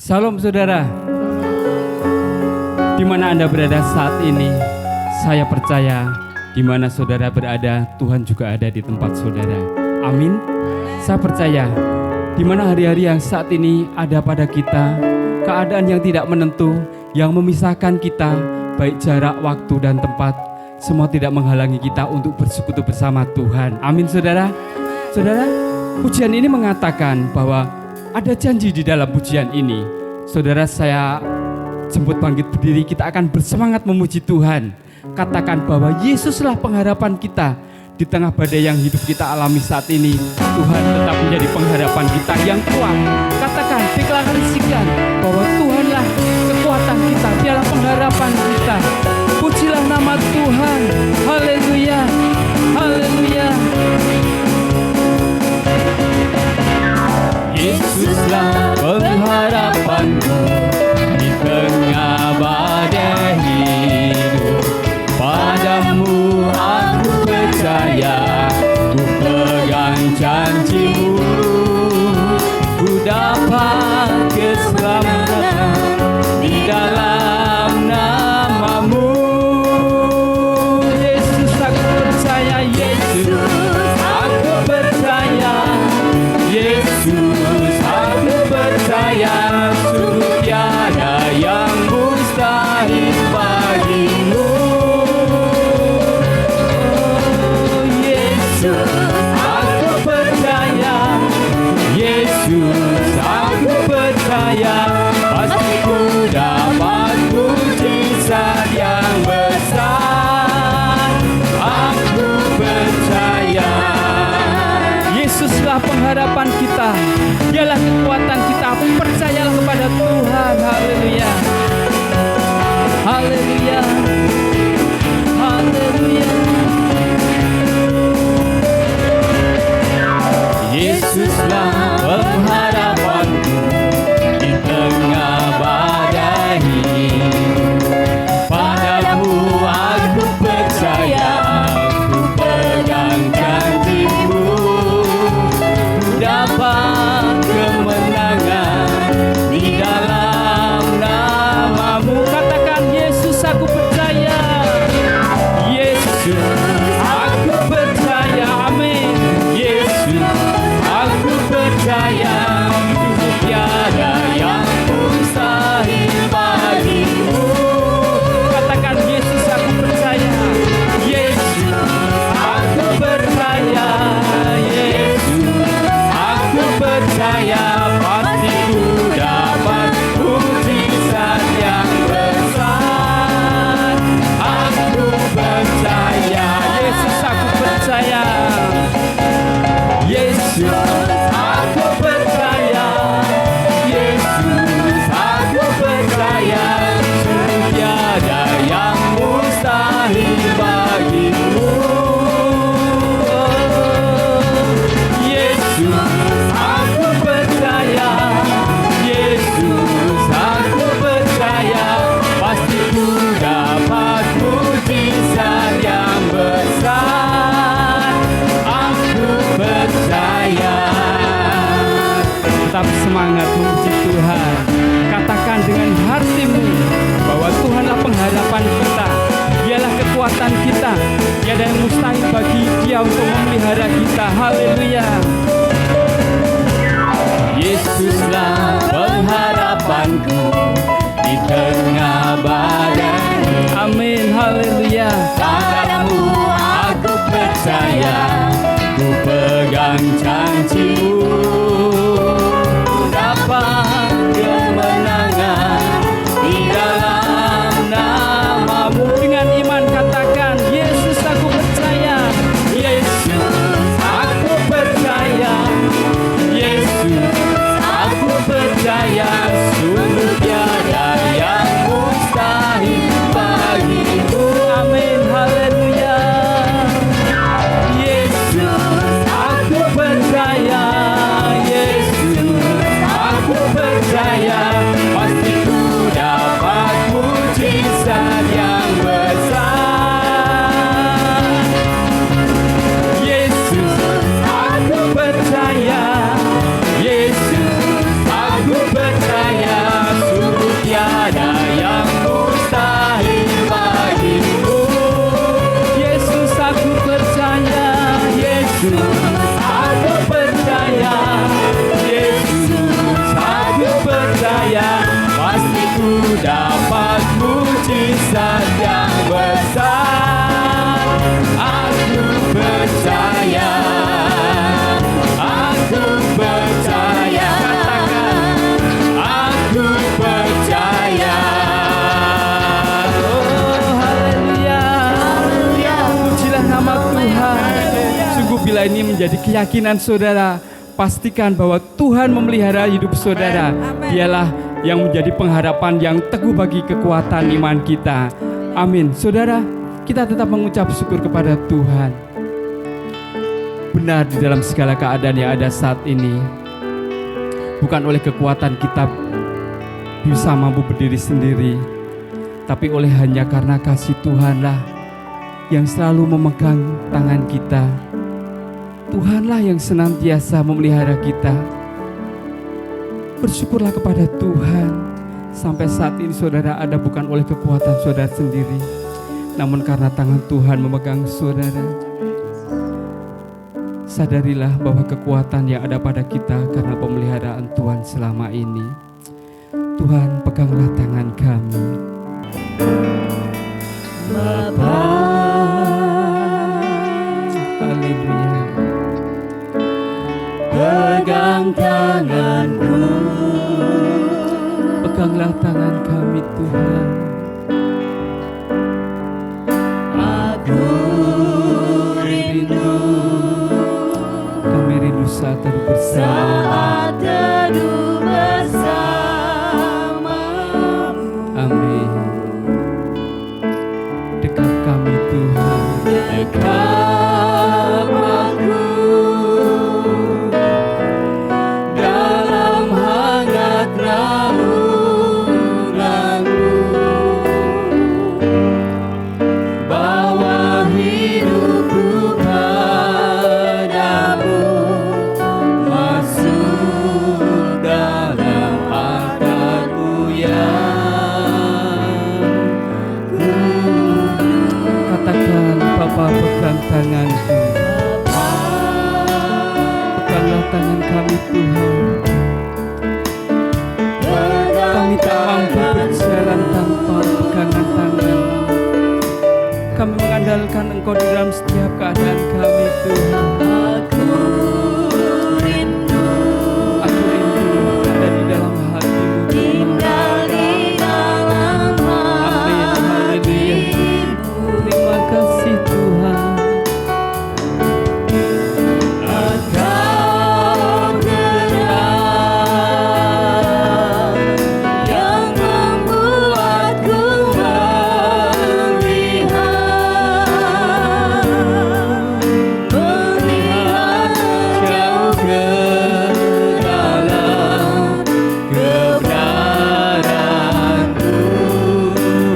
Salam saudara, di mana Anda berada saat ini, saya percaya di mana saudara berada, Tuhan juga ada di tempat saudara. Amin. Saya percaya di mana hari-hari yang saat ini ada pada kita, keadaan yang tidak menentu, yang memisahkan kita, baik jarak, waktu, dan tempat, semua tidak menghalangi kita untuk bersekutu bersama Tuhan. Amin saudara. Saudara, pujian ini mengatakan bahwa ada janji di dalam pujian ini. Saudara, saya jemput bangkit berdiri, kita akan bersemangat memuji Tuhan. Katakan bahwa Yesuslah pengharapan kita di tengah badai yang hidup kita alami saat ini. Tuhan tetap menjadi pengharapan kita yang kuat. Katakan, deklarasikan bahwa Tuhanlah kekuatan kita, Dialah pengharapan kita. Pujilah nama Tuhan. Haleluya, haleluya. Yesuslah pengharapanku di tengah badai hidup. Padamu aku percaya, ku pegang janjimu, ku dapat keselamatan di dalam namamu. Yesus, aku percaya. Yesus, aku percaya. Yesus, aku percaya, sungguh tiada yang mustahil bagimu. Oh, Yesus, aku percaya. Yesus, aku percaya, pasti ku dapat mujizat yang besar. Aku percaya. Yesuslah pengharapan kita, Dialah kekuatan kita. Percayalah kepada Tuhan. Haleluya, haleluya, haleluya. Yesuslah pengharapanku di tengah badai hidup. Padamu aku percaya, ku pegang janjimu, dapat kemenangan di dalam namamu. Katakan, Yesus, aku percaya. Yesus, aku percaya. Amin. Yesus, aku percaya, sungguh tiada yang mustahil bagimu. Katakan, Yesus, aku percaya. Yesus, aku percaya. Yesus, aku percaya, pasti ku dapat mujizat yang besar. Aku percaya. Yesus, aku percaya. Yesus, aku percaya. Yesus, aku percaya, sungguh tiada yang mustahil bagimu. Yesus, aku percaya. Yesus, aku percaya, pasti ku dapat mujizat yang besar. Aku percaya. Tetap semangat memuji Tuhan. Katakan dengan hatimu bahwa Tuhanlah pengharapan kita, Dialah kekuatan kita. Tiada yang mustahil bagi Dia untuk memelihara kita. Haleluya. Yesuslah pengharapanku di tengah badai. Amin. Haleluya. Padamu aku percaya, ku pegang janjimu, dapat kemenangan di dalam namamu. Dengan iman katakan, Yesus, aku percaya. Yesus, aku percaya. menjadi keyakinan saudara, pastikan bahwa Tuhan memelihara hidup saudara. Dialah yang menjadi pengharapan yang teguh bagi kekuatan iman kita. Amin. Saudara, kita tetap mengucap syukur kepada Tuhan. Benar, di dalam segala keadaan yang ada saat ini, bukan oleh kekuatan kita bisa mampu berdiri sendiri, tapi oleh hanya karena kasih Tuhanlah yang selalu memegang tangan kita. Tuhanlah yang senantiasa memelihara kita. Bersyukurlah kepada Tuhan. Sampai saat ini saudara ada bukan oleh kekuatan saudara sendiri, namun karena tangan Tuhan memegang saudara. Sadarilah bahwa kekuatan yang ada pada kita karena pemeliharaan Tuhan selama ini. Tuhan, peganglah tangan kami. Bapa, haleluya. Pegang tanganku, peganglah tangan kami Tuhan. Aku rindu, kami rindu saat teduh bersama. Amin. Dekat kami Tuhan, dekat aku dalam hangat naunganmu, bawa hidupku padamu, masuk dalam akarmu yang katakan, Bapa, pegang tanganku. Peganglah tangan kami Tuhan. Kami tak mampu berjalan tanpa pegangan tangan. Kami mengandalkan Engkau di dalam setiap keadaan kami Tuhan. Aku rindu ada di dalam hatimu Tuhan. Amin, haleluya. Terima kasih Tuhan. Engkau terang yang membuatku melihat jauh ke dalam kebenaranmu,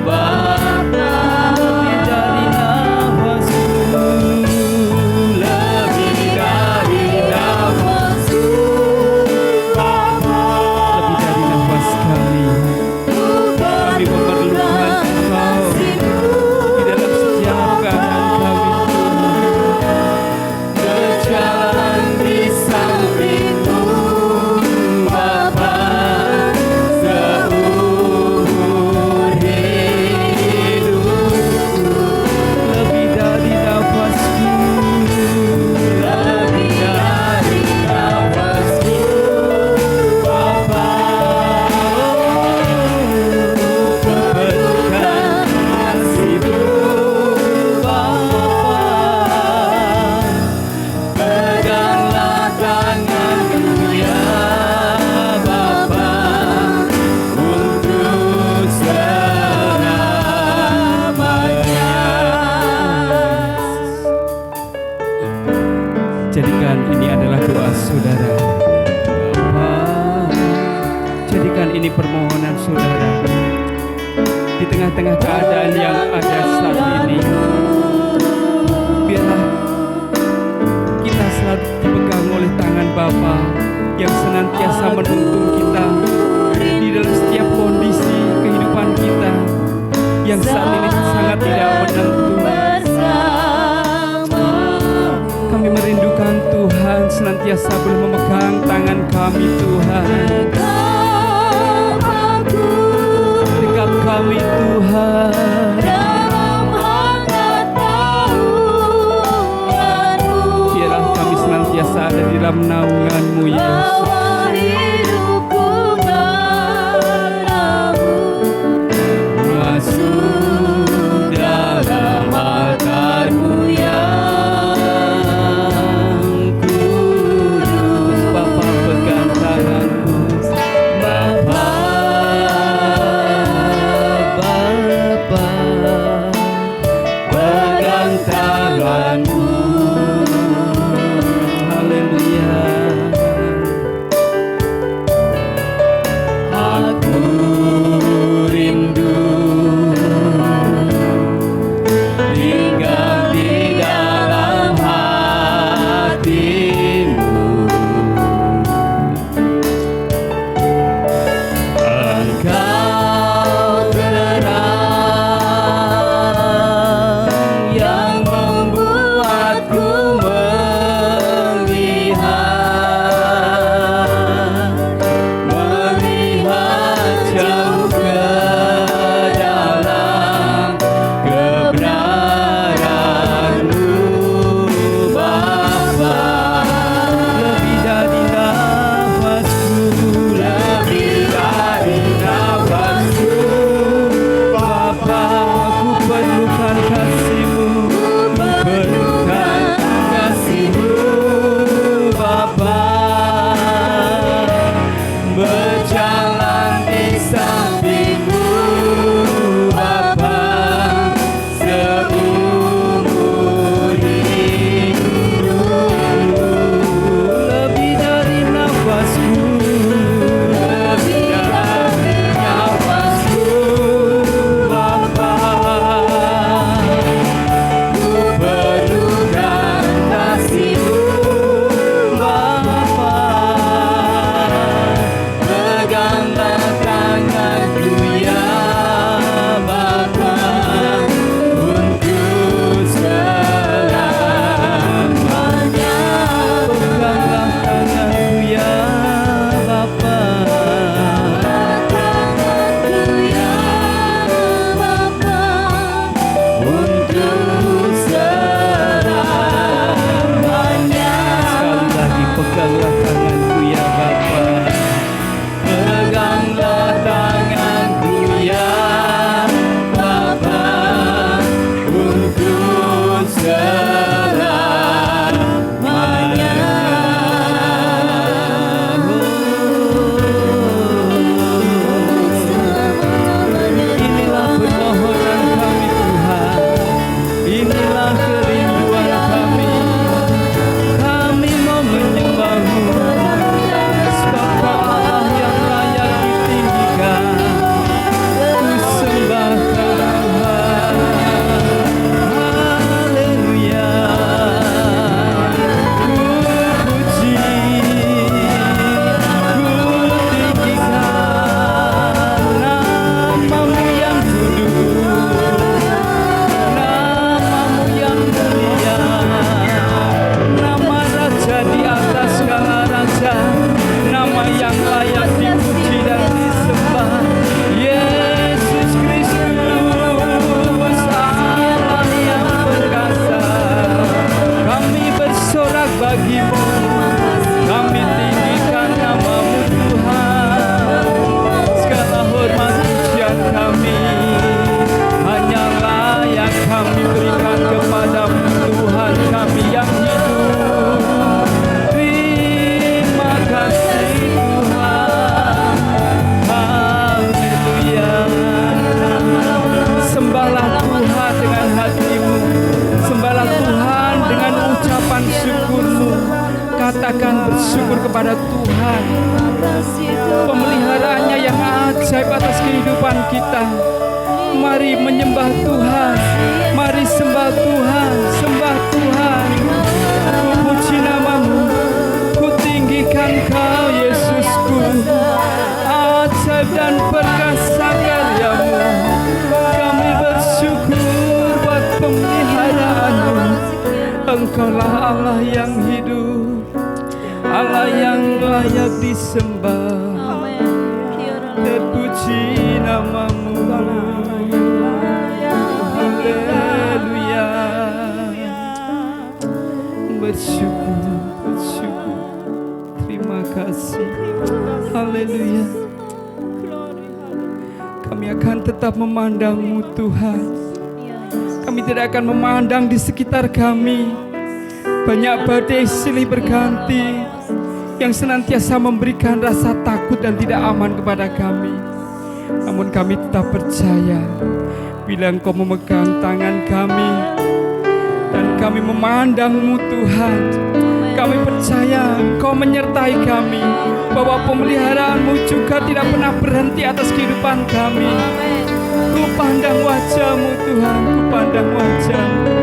Bapa. Lebih dari nafasku, lebih dari nafasku, Bapa. Lebih dari nafas kami, kami memerlukan Engkau di dalam setiap keadaan kami Tuhan. Berjalan di sampingmu, Bapa, seumur hidupku. Lebih dari nafasku, lebih dari nafasku, Bapa. Berkat kasih-Mu, Bapa. Peganglah tanganku ya Bapa, untuk selamanya. Jadikan ini adalah doa saudara. Bapa, jadikan ini permohonan saudara. Di tengah-tengah keadaan yang ada saat ini, biarlah kita selalu dipegang oleh tangan Bapa yang senantiasa menuntun kita di dalam setiap kondisi kehidupan kita yang saat ini sangat tidak menentu. Kami merindukan Tuhan senantiasa boleh memegang tangan kami Tuhan. Dekat kami Tuhan. Biarlah kami senantiasa ada di dalam naungan-Mu Yesus. Masuk dalam akarmu yang pemeliharaannya yang ajaib atas kehidupan kita. Mari menyembah Tuhan, mari sembah Tuhan, sembah Tuhan. Ku puji namamu, ku tinggikan Kau Yesusku. Ajaib dan perkasa karyamu, kami bersyukur buat pemeliharaan-Mu. Engkaulah Allah yang hidup, Allah yang layak disembah. Terpuji namamu, haleluya. Bersyukur, bersyukur, terima kasih, haleluya. Kami akan tetap memandang-Mu Tuhan. Kami tidak akan memandang di sekitar kami banyak badai silih berganti yang senantiasa memberikan rasa takut dan tidak aman kepada kami. Namun kami tetap percaya bila Engkau memegang tangan kami dan kami memandang-Mu Tuhan. Kami percaya Engkau menyertai kami, bahwa pemeliharaan-Mu juga tidak pernah berhenti atas kehidupan kami. Ku pandang wajah-Mu Tuhan, ku pandang wajah-Mu.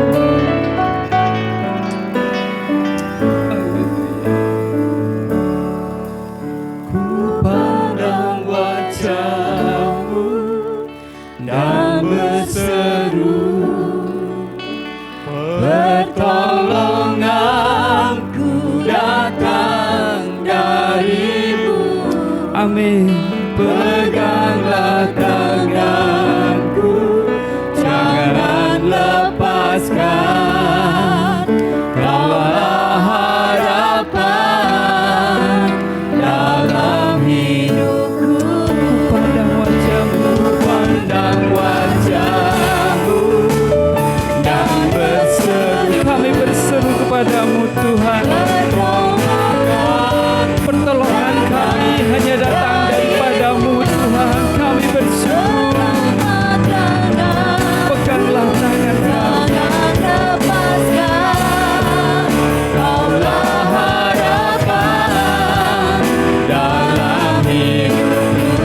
Amin. Peganglah tanganku, jangan lepaskan. Kaulah harapan dalam hidupku. Pandang wajah-Mu, pandang wajah-Mu, dan berseru. Kami berseru kepada-Mu Tuhan. Pertolongan kami hanya datang daripada-Mu Tuhan. Kami bersyukur. Peganglah tangan kami. Kaulah harapan dalam hidupku.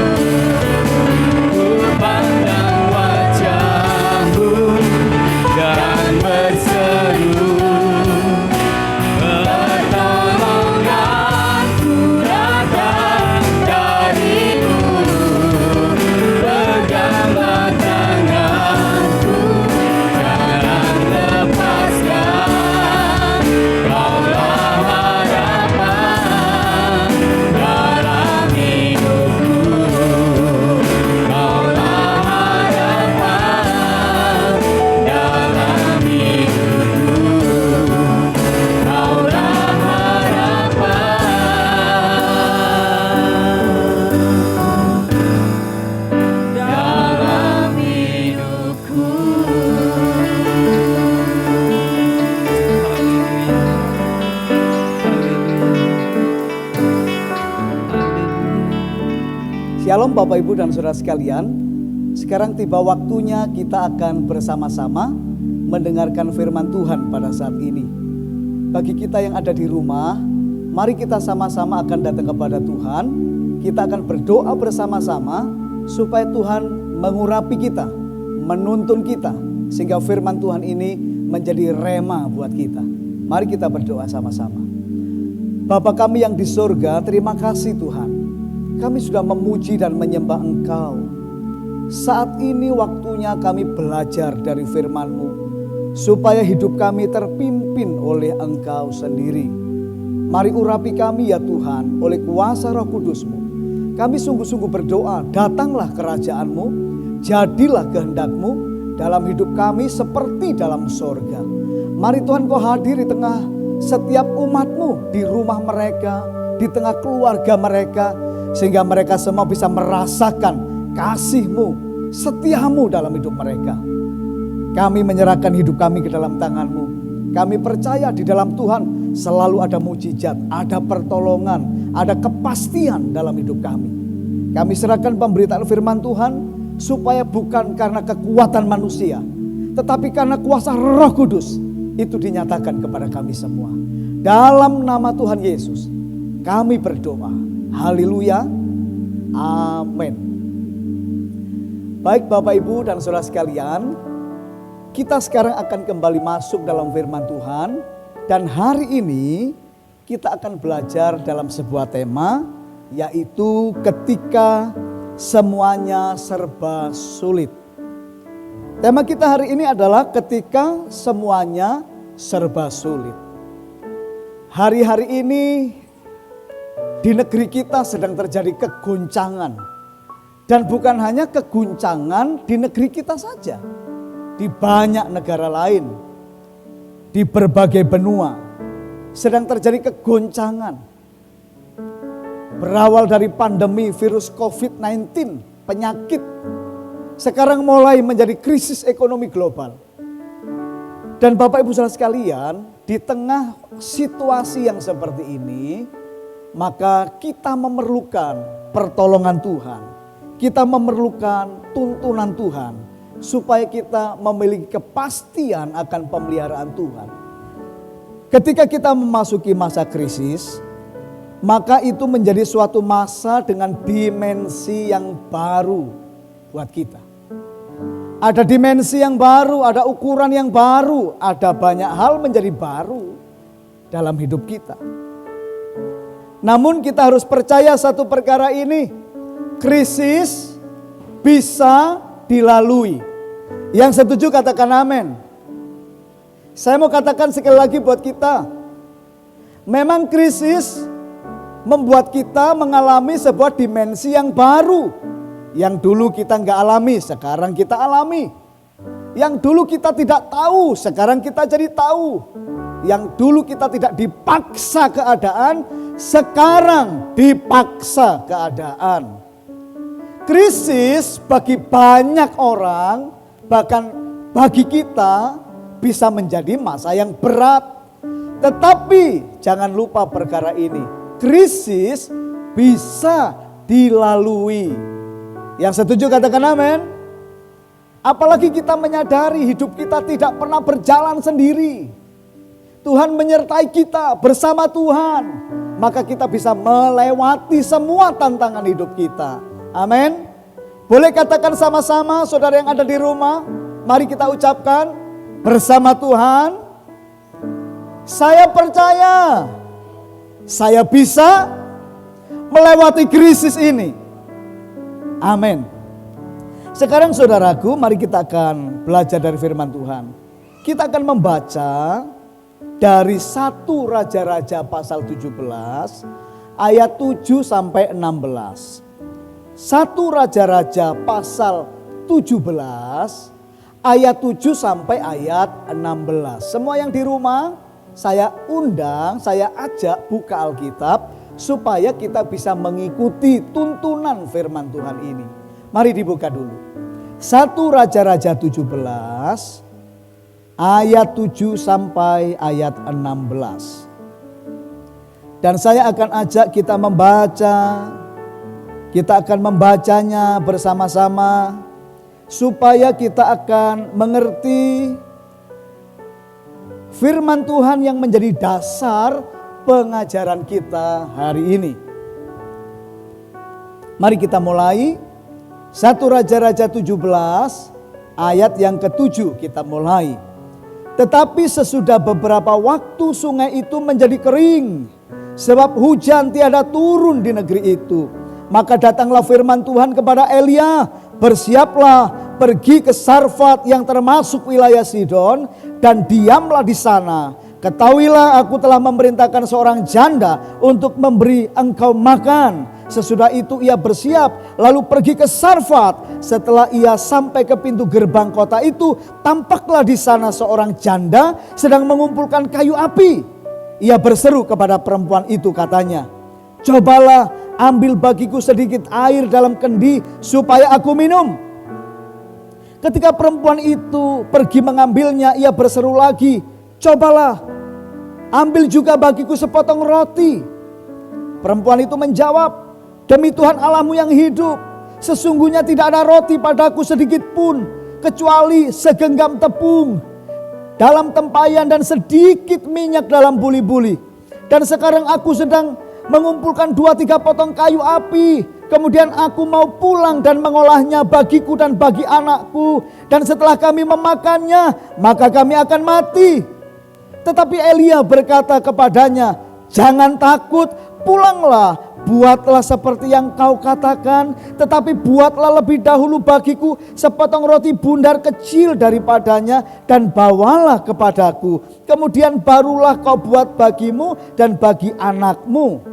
Ku pandang wajah-Mu dan berseru. Shalom Bapak Ibu dan Saudara sekalian. Sekarang tiba waktunya kita akan bersama-sama mendengarkan firman Tuhan pada saat ini. Bagi kita yang ada di rumah, mari kita sama-sama akan datang kepada Tuhan. Kita akan berdoa bersama-sama supaya Tuhan mengurapi kita, menuntun kita, sehingga firman Tuhan ini menjadi rema buat kita. Mari kita berdoa sama-sama. Bapa kami yang di surga, terima kasih Tuhan. Kami sudah memuji dan menyembah Engkau. Saat ini waktunya kami belajar dari firman-Mu, supaya hidup kami terpimpin oleh Engkau sendiri. Mari urapi kami ya Tuhan, oleh kuasa Roh Kudus-Mu. Kami sungguh-sungguh berdoa, datanglah kerajaan-Mu, jadilah kehendak-Mu dalam hidup kami seperti dalam sorga. Mari Tuhan Kau hadir di tengah setiap umat-Mu, di rumah mereka, di tengah keluarga mereka, sehingga mereka semua bisa merasakan kasih-Mu, setia-Mu dalam hidup mereka. Kami menyerahkan hidup kami ke dalam tangan-Mu. Kami percaya di dalam Tuhan selalu ada mujizat, ada pertolongan, ada kepastian dalam hidup kami. Kami serahkan pemberitaan firman Tuhan supaya bukan karena kekuatan manusia, tetapi karena kuasa Roh Kudus itu dinyatakan kepada kami semua. Dalam nama Tuhan Yesus kami berdoa. Haleluya. Amin. Baik Bapak Ibu dan saudara sekalian, kita sekarang akan kembali masuk dalam firman Tuhan. Dan hari ini kita akan belajar dalam sebuah tema, yaitu ketika semuanya serba sulit. Tema kita hari ini adalah ketika semuanya serba sulit. Hari-hari ini di negeri kita sedang terjadi kegoncangan. Dan bukan hanya kegoncangan di negeri kita saja. Di banyak negara lain, di berbagai benua sedang terjadi kegoncangan. Berawal dari pandemi virus COVID-19, penyakit, sekarang mulai menjadi krisis ekonomi global. Dan Bapak Ibu saudara sekalian, di tengah situasi yang seperti ini, maka kita memerlukan pertolongan Tuhan. Kita memerlukan tuntunan Tuhan supaya kita memiliki kepastian akan pemeliharaan Tuhan. Ketika kita memasuki masa krisis, maka itu menjadi suatu masa dengan dimensi yang baru buat kita. Ada dimensi yang baru, ada ukuran yang baru, ada banyak hal menjadi baru dalam hidup kita. Namun kita harus percaya satu perkara ini, krisis bisa dilalui. Yang setuju katakan amin. Saya mau katakan sekali lagi buat kita, memang krisis membuat kita mengalami sebuah dimensi yang baru. Yang dulu kita nggak alami, sekarang kita alami. Yang dulu kita tidak tahu, sekarang kita jadi tahu. Yang dulu kita tidak dipaksa keadaan, sekarang dipaksa keadaan. Krisis bagi banyak orang, bahkan bagi kita, bisa menjadi masa yang berat. Tetapi jangan lupa perkara ini, krisis bisa dilalui. Yang setuju katakan amin. Apalagi kita menyadari hidup kita tidak pernah berjalan sendiri. Tuhan menyertai kita, bersama Tuhan, maka kita bisa melewati semua tantangan hidup kita. Amin. Boleh katakan sama-sama saudara yang ada di rumah, mari kita ucapkan bersama Tuhan, saya percaya saya bisa melewati krisis ini. Amin. Sekarang saudaraku, mari kita akan belajar dari firman Tuhan. Kita akan membaca dari 1 Raja-Raja pasal 17 ayat 7 sampai 16. 1 Raja-Raja pasal 17 ayat 7 sampai ayat 16. Semua yang di rumah saya undang, saya ajak buka Alkitab supaya kita bisa mengikuti tuntunan firman Tuhan ini. Mari dibuka dulu. 1 Raja-Raja 17 ayat 7 sampai ayat 16. Dan saya akan ajak kita membaca. Kita akan membacanya bersama-sama supaya kita akan mengerti firman Tuhan yang menjadi dasar pengajaran kita hari ini. Mari kita mulai. 1 Raja-Raja 17 ayat yang ke-7 kita mulai. Tetapi sesudah beberapa waktu sungai itu menjadi kering, sebab hujan tiada turun di negeri itu. Maka datanglah firman Tuhan kepada Elia, bersiaplah, pergi ke Sarfat yang termasuk wilayah Sidon, dan diamlah di sana. Ketahuilah aku telah memerintahkan seorang janda untuk memberi engkau makan. Sesudah itu ia bersiap lalu pergi ke Sarfat. Setelah ia sampai ke pintu gerbang kota itu, tampaklah di sana seorang janda sedang mengumpulkan kayu api. Ia berseru kepada perempuan itu, katanya, cobalah ambil bagiku sedikit air dalam kendi supaya aku minum. Ketika perempuan itu pergi mengambilnya, ia berseru lagi, cobalah ambil juga bagiku sepotong roti. Perempuan itu menjawab, demi Tuhan Allahmu yang hidup, sesungguhnya tidak ada roti padaku sedikit pun, kecuali segenggam tepung dalam tempayan dan sedikit minyak dalam buli-buli. Dan sekarang aku sedang mengumpulkan 2-3 potong kayu api. Kemudian aku mau pulang dan mengolahnya bagiku dan bagi anakku. Dan setelah kami memakannya, maka kami akan mati. Tetapi Elia berkata kepadanya, jangan takut, pulanglah, buatlah seperti yang kau katakan. Tetapi buatlah lebih dahulu bagiku sepotong roti bundar kecil daripadanya dan bawalah kepadaku. Kemudian barulah kau buat bagimu dan bagi anakmu.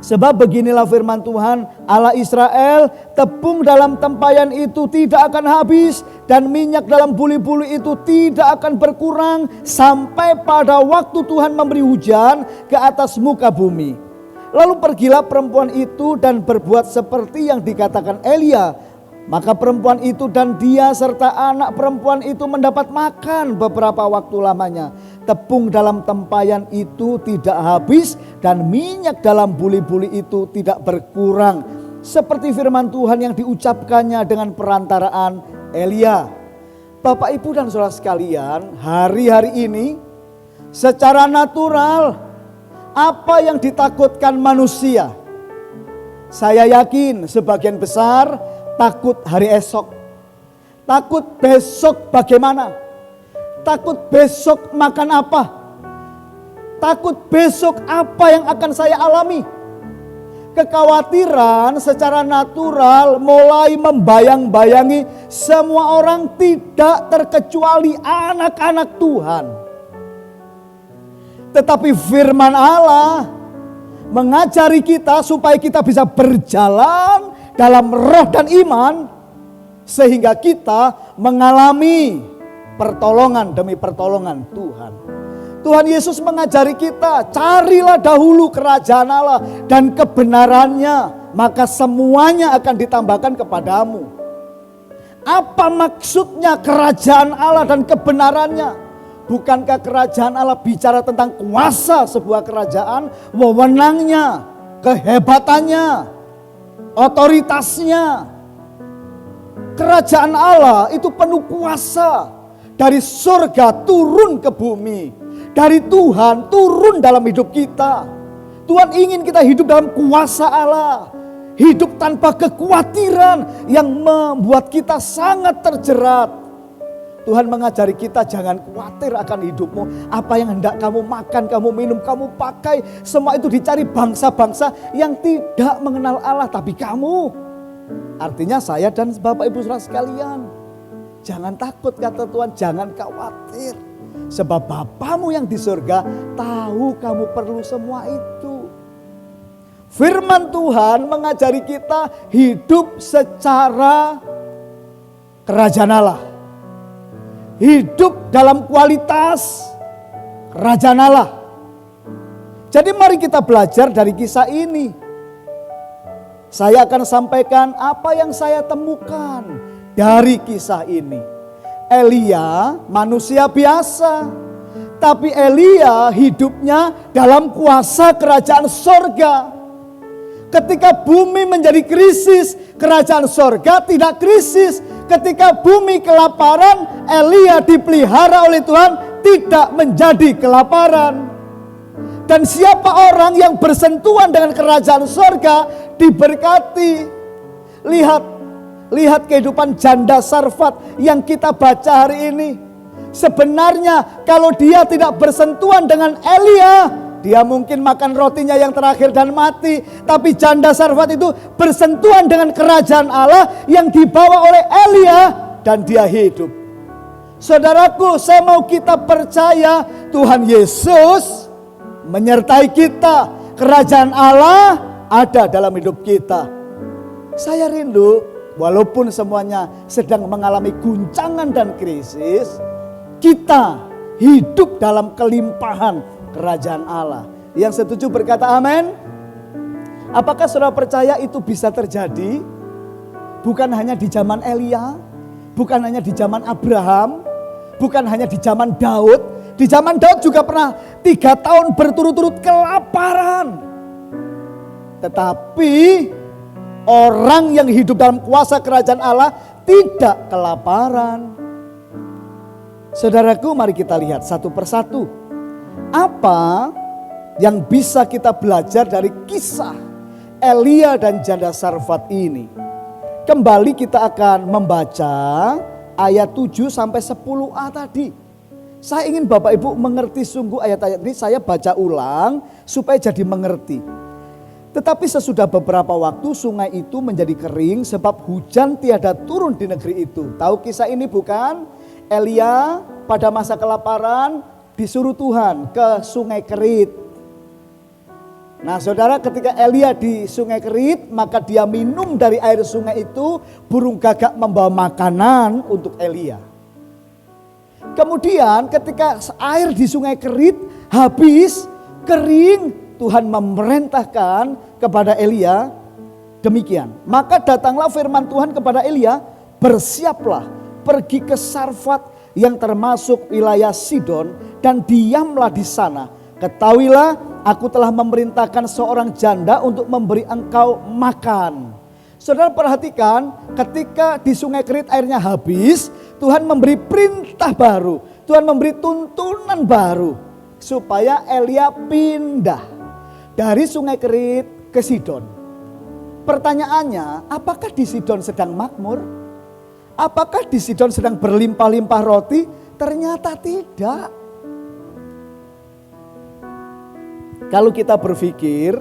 Sebab beginilah firman Tuhan Allah Israel, tepung dalam tempayan itu tidak akan habis dan minyak dalam buli-buli itu tidak akan berkurang sampai pada waktu Tuhan memberi hujan ke atas muka bumi. Lalu pergilah perempuan itu dan berbuat seperti yang dikatakan Elia. Maka perempuan itu dan dia serta anak perempuan itu mendapat makan beberapa waktu lamanya. Tepung dalam tempayan itu tidak habis dan minyak dalam buli-buli itu tidak berkurang. Seperti firman Tuhan yang diucapkannya dengan perantaraan Elia. Bapak, Ibu dan saudara sekalian, hari-hari ini secara natural apa yang ditakutkan manusia? Saya yakin sebagian besar takut hari esok. Takut besok bagaimana? Takut besok makan apa? Takut besok apa yang akan saya alami? Kekhawatiran secara natural mulai membayang-bayangi semua orang, tidak terkecuali anak-anak Tuhan. Tetapi firman Allah mengajari kita supaya kita bisa berjalan dalam roh dan iman, sehingga kita mengalami pertolongan demi pertolongan Tuhan. Tuhan Yesus mengajari kita, carilah dahulu kerajaan Allah dan kebenarannya, maka semuanya akan ditambahkan kepadamu. Apa maksudnya kerajaan Allah dan kebenarannya? Bukankah kerajaan Allah bicara tentang kuasa sebuah kerajaan, wewenangnya, kehebatannya, otoritasnya? Kerajaan Allah itu penuh kuasa, dari surga turun ke bumi. Dari Tuhan turun dalam hidup kita. Tuhan ingin kita hidup dalam kuasa Allah. Hidup tanpa kekhawatiran yang membuat kita sangat terjerat. Tuhan mengajari kita, jangan khawatir akan hidupmu. Apa yang hendak kamu makan, kamu minum, kamu pakai, semua itu dicari bangsa-bangsa yang tidak mengenal Allah. Tapi kamu, artinya saya dan Bapak Ibu Saudara sekalian, jangan takut, kata Tuhan, jangan khawatir. Sebab Bapamu yang di surga tahu kamu perlu semua itu. Firman Tuhan mengajari kita hidup secara kerajaan Allah. Hidup dalam kualitas kerajaan Allah. Jadi mari kita belajar dari kisah ini. Saya akan sampaikan apa yang saya temukan dari kisah ini. Elia manusia biasa, tapi Elia hidupnya dalam kuasa kerajaan sorga. Ketika bumi menjadi krisis, kerajaan sorga tidak krisis. Ketika bumi kelaparan, Elia dipelihara oleh Tuhan tidak menjadi kelaparan. Dan siapa orang yang bersentuhan dengan kerajaan sorga diberkati. Lihat kehidupan janda Sarfat yang kita baca hari ini. Sebenarnya kalau dia tidak bersentuhan dengan Elia, dia mungkin makan rotinya yang terakhir dan mati. Tapi janda Sarfat itu bersentuhan dengan kerajaan Allah yang dibawa oleh Elia dan dia hidup. Saudaraku, saya mau kita percaya Tuhan Yesus menyertai kita. Kerajaan Allah ada dalam hidup kita. Saya rindu, walaupun semuanya sedang mengalami guncangan dan krisis, kita hidup dalam kelimpahan kerajaan Allah. Yang setuju berkata amin. Apakah saudara percaya itu bisa terjadi? Bukan hanya di zaman Elia, bukan hanya di zaman Abraham, bukan hanya di zaman Daud. Di zaman Daud juga pernah 3 tahun berturut-turut kelaparan. Tetapi orang yang hidup dalam kuasa kerajaan Allah tidak kelaparan. Saudaraku, mari kita lihat satu persatu. Apa yang bisa kita belajar dari kisah Elia dan janda Sarfat ini. Kembali kita akan membaca ayat 7 sampai 10a tadi. Saya ingin Bapak Ibu mengerti sungguh ayat-ayat ini, saya baca ulang supaya jadi mengerti. Tetapi sesudah beberapa waktu sungai itu menjadi kering sebab hujan tiada turun di negeri itu. Tahu kisah ini bukan? Elia pada masa kelaparan disuruh Tuhan ke sungai Kerit. Nah saudara, ketika Elia di sungai Kerit, maka dia minum dari air sungai itu, burung gagak membawa makanan untuk Elia. Kemudian ketika air di sungai Kerit habis, kering, Tuhan memerintahkan kepada Elia demikian. Maka datanglah firman Tuhan kepada Elia, bersiaplah, pergi ke Sarfat yang termasuk wilayah Sidon dan diamlah di sana. Ketahuilah, aku telah memerintahkan seorang janda untuk memberi engkau makan. Saudara perhatikan, ketika di sungai Kerit airnya habis, Tuhan memberi perintah baru. Tuhan memberi tuntunan baru. Supaya Elia pindah dari sungai Kerit ke Sidon. Pertanyaannya, apakah di Sidon sedang makmur? Apakah di Sidon sedang berlimpah-limpah roti? Ternyata tidak. Kalau kita berpikir,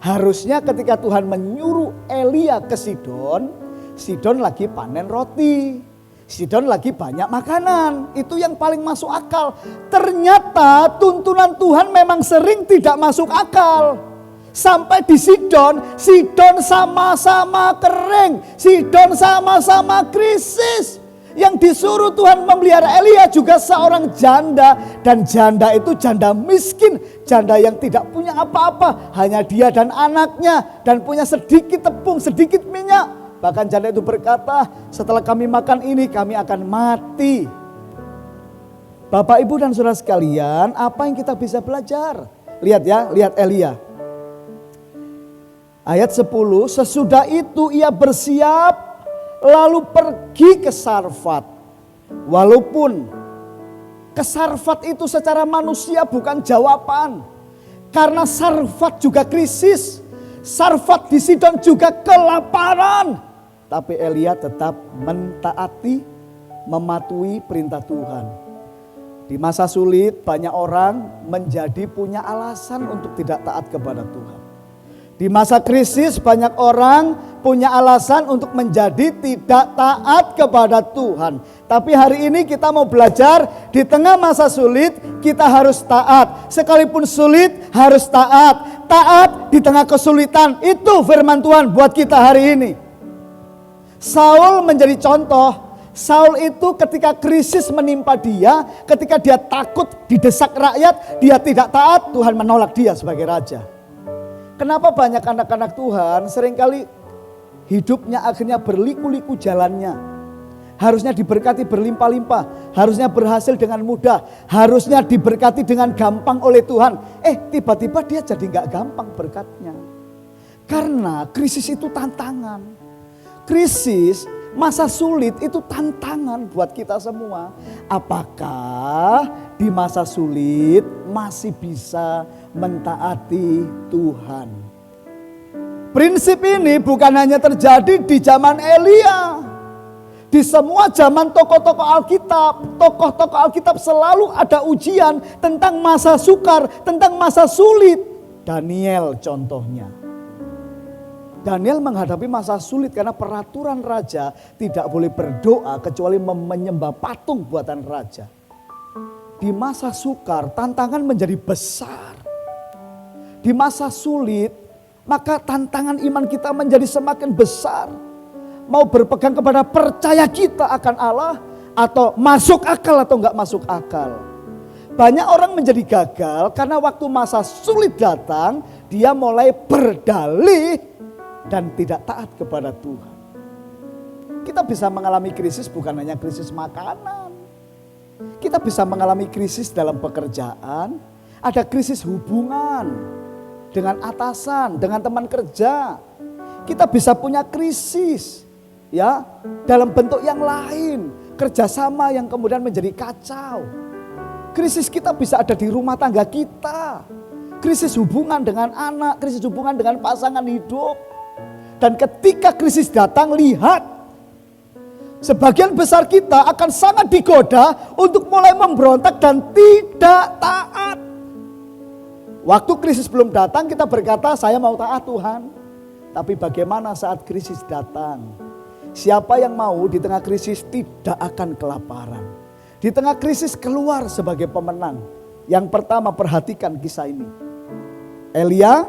harusnya ketika Tuhan menyuruh Elia ke Sidon, Sidon lagi panen roti, Sidon lagi banyak makanan, itu yang paling masuk akal. Ternyata tuntunan Tuhan memang sering tidak masuk akal. Sampai di Sidon, Sidon sama-sama kering, Sidon sama-sama krisis. Yang disuruh Tuhan memelihara Elia juga seorang janda. Dan janda itu janda miskin. Janda yang tidak punya apa-apa. Hanya dia dan anaknya. Dan punya sedikit tepung, sedikit minyak. Bahkan janda itu berkata, setelah kami makan ini kami akan mati. Bapak, Ibu dan saudara sekalian, apa yang kita bisa belajar? Lihat ya, lihat Elia. Ayat 10, sesudah itu ia bersiap lalu pergi ke Sarfat. Walaupun ke Sarfat itu secara manusia bukan jawaban. Karena Sarfat juga krisis. Sarfat di Sidon juga kelaparan. Tapi Elia tetap mentaati, mematuhi perintah Tuhan. Di masa sulit banyak orang menjadi punya alasan untuk tidak taat kepada Tuhan. Di masa krisis banyak orang punya alasan untuk menjadi tidak taat kepada Tuhan. Tapi hari ini kita mau belajar di tengah masa sulit kita harus taat. Sekalipun sulit harus taat. Taat di tengah kesulitan, itu firman Tuhan buat kita hari ini. Saul menjadi contoh. Saul itu ketika krisis menimpa dia, ketika dia takut didesak rakyat, dia tidak taat, Tuhan menolak dia sebagai raja. Kenapa banyak anak-anak Tuhan seringkali hidupnya akhirnya berliku-liku jalannya. Harusnya diberkati berlimpah-limpah, harusnya berhasil dengan mudah, harusnya diberkati dengan gampang oleh Tuhan. Tiba-tiba dia jadi gak gampang berkatnya. Karena krisis itu tantangan. Krisis, masa sulit itu tantangan buat kita semua. Apakah di masa sulit masih bisa mentaati Tuhan? Prinsip ini bukan hanya terjadi di zaman Elia. Di semua zaman tokoh-tokoh Alkitab selalu ada ujian tentang masa sukar, tentang masa sulit. Daniel contohnya. Daniel menghadapi masa sulit karena peraturan raja tidak boleh berdoa kecuali menyembah patung buatan raja. Di masa sukar tantangan menjadi besar. Di masa sulit maka tantangan iman kita menjadi semakin besar. Mau berpegang kepada percaya kita akan Allah atau masuk akal atau enggak masuk akal. Banyak orang menjadi gagal karena waktu masa sulit datang dia mulai berdalih dan tidak taat kepada Tuhan. Kita bisa mengalami krisis bukan hanya krisis makanan. Kita bisa mengalami krisis dalam pekerjaan, ada krisis hubungan dengan atasan, dengan teman kerja. Kita bisa punya krisis ya dalam bentuk yang lain, kerjasama yang kemudian menjadi kacau. Krisis kita bisa ada di rumah tangga kita. krisis hubungan dengan anak, krisis hubungan dengan pasangan hidup. Dan ketika krisis datang, lihat, sebagian besar kita akan sangat digoda untuk mulai memberontak dan tidak taat. Waktu krisis belum datang kita berkata, saya mau taat Tuhan. Tapi bagaimana saat krisis datang? Siapa yang mau di tengah krisis tidak akan kelaparan. Di tengah krisis keluar sebagai pemenang. Yang pertama, perhatikan kisah ini. Elia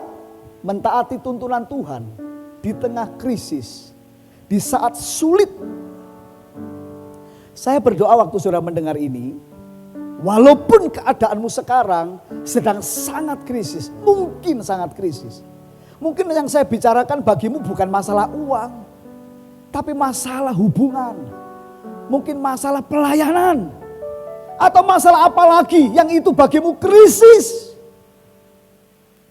mentaati tuntunan Tuhan di tengah krisis. Di saat sulit. Saya berdoa waktu saudara mendengar ini. Walaupun keadaanmu sekarang sedang sangat krisis. Mungkin sangat krisis. Mungkin yang saya bicarakan bagimu bukan masalah uang. Tapi masalah hubungan. Mungkin masalah pelayanan. Atau masalah apa lagi yang itu bagimu krisis.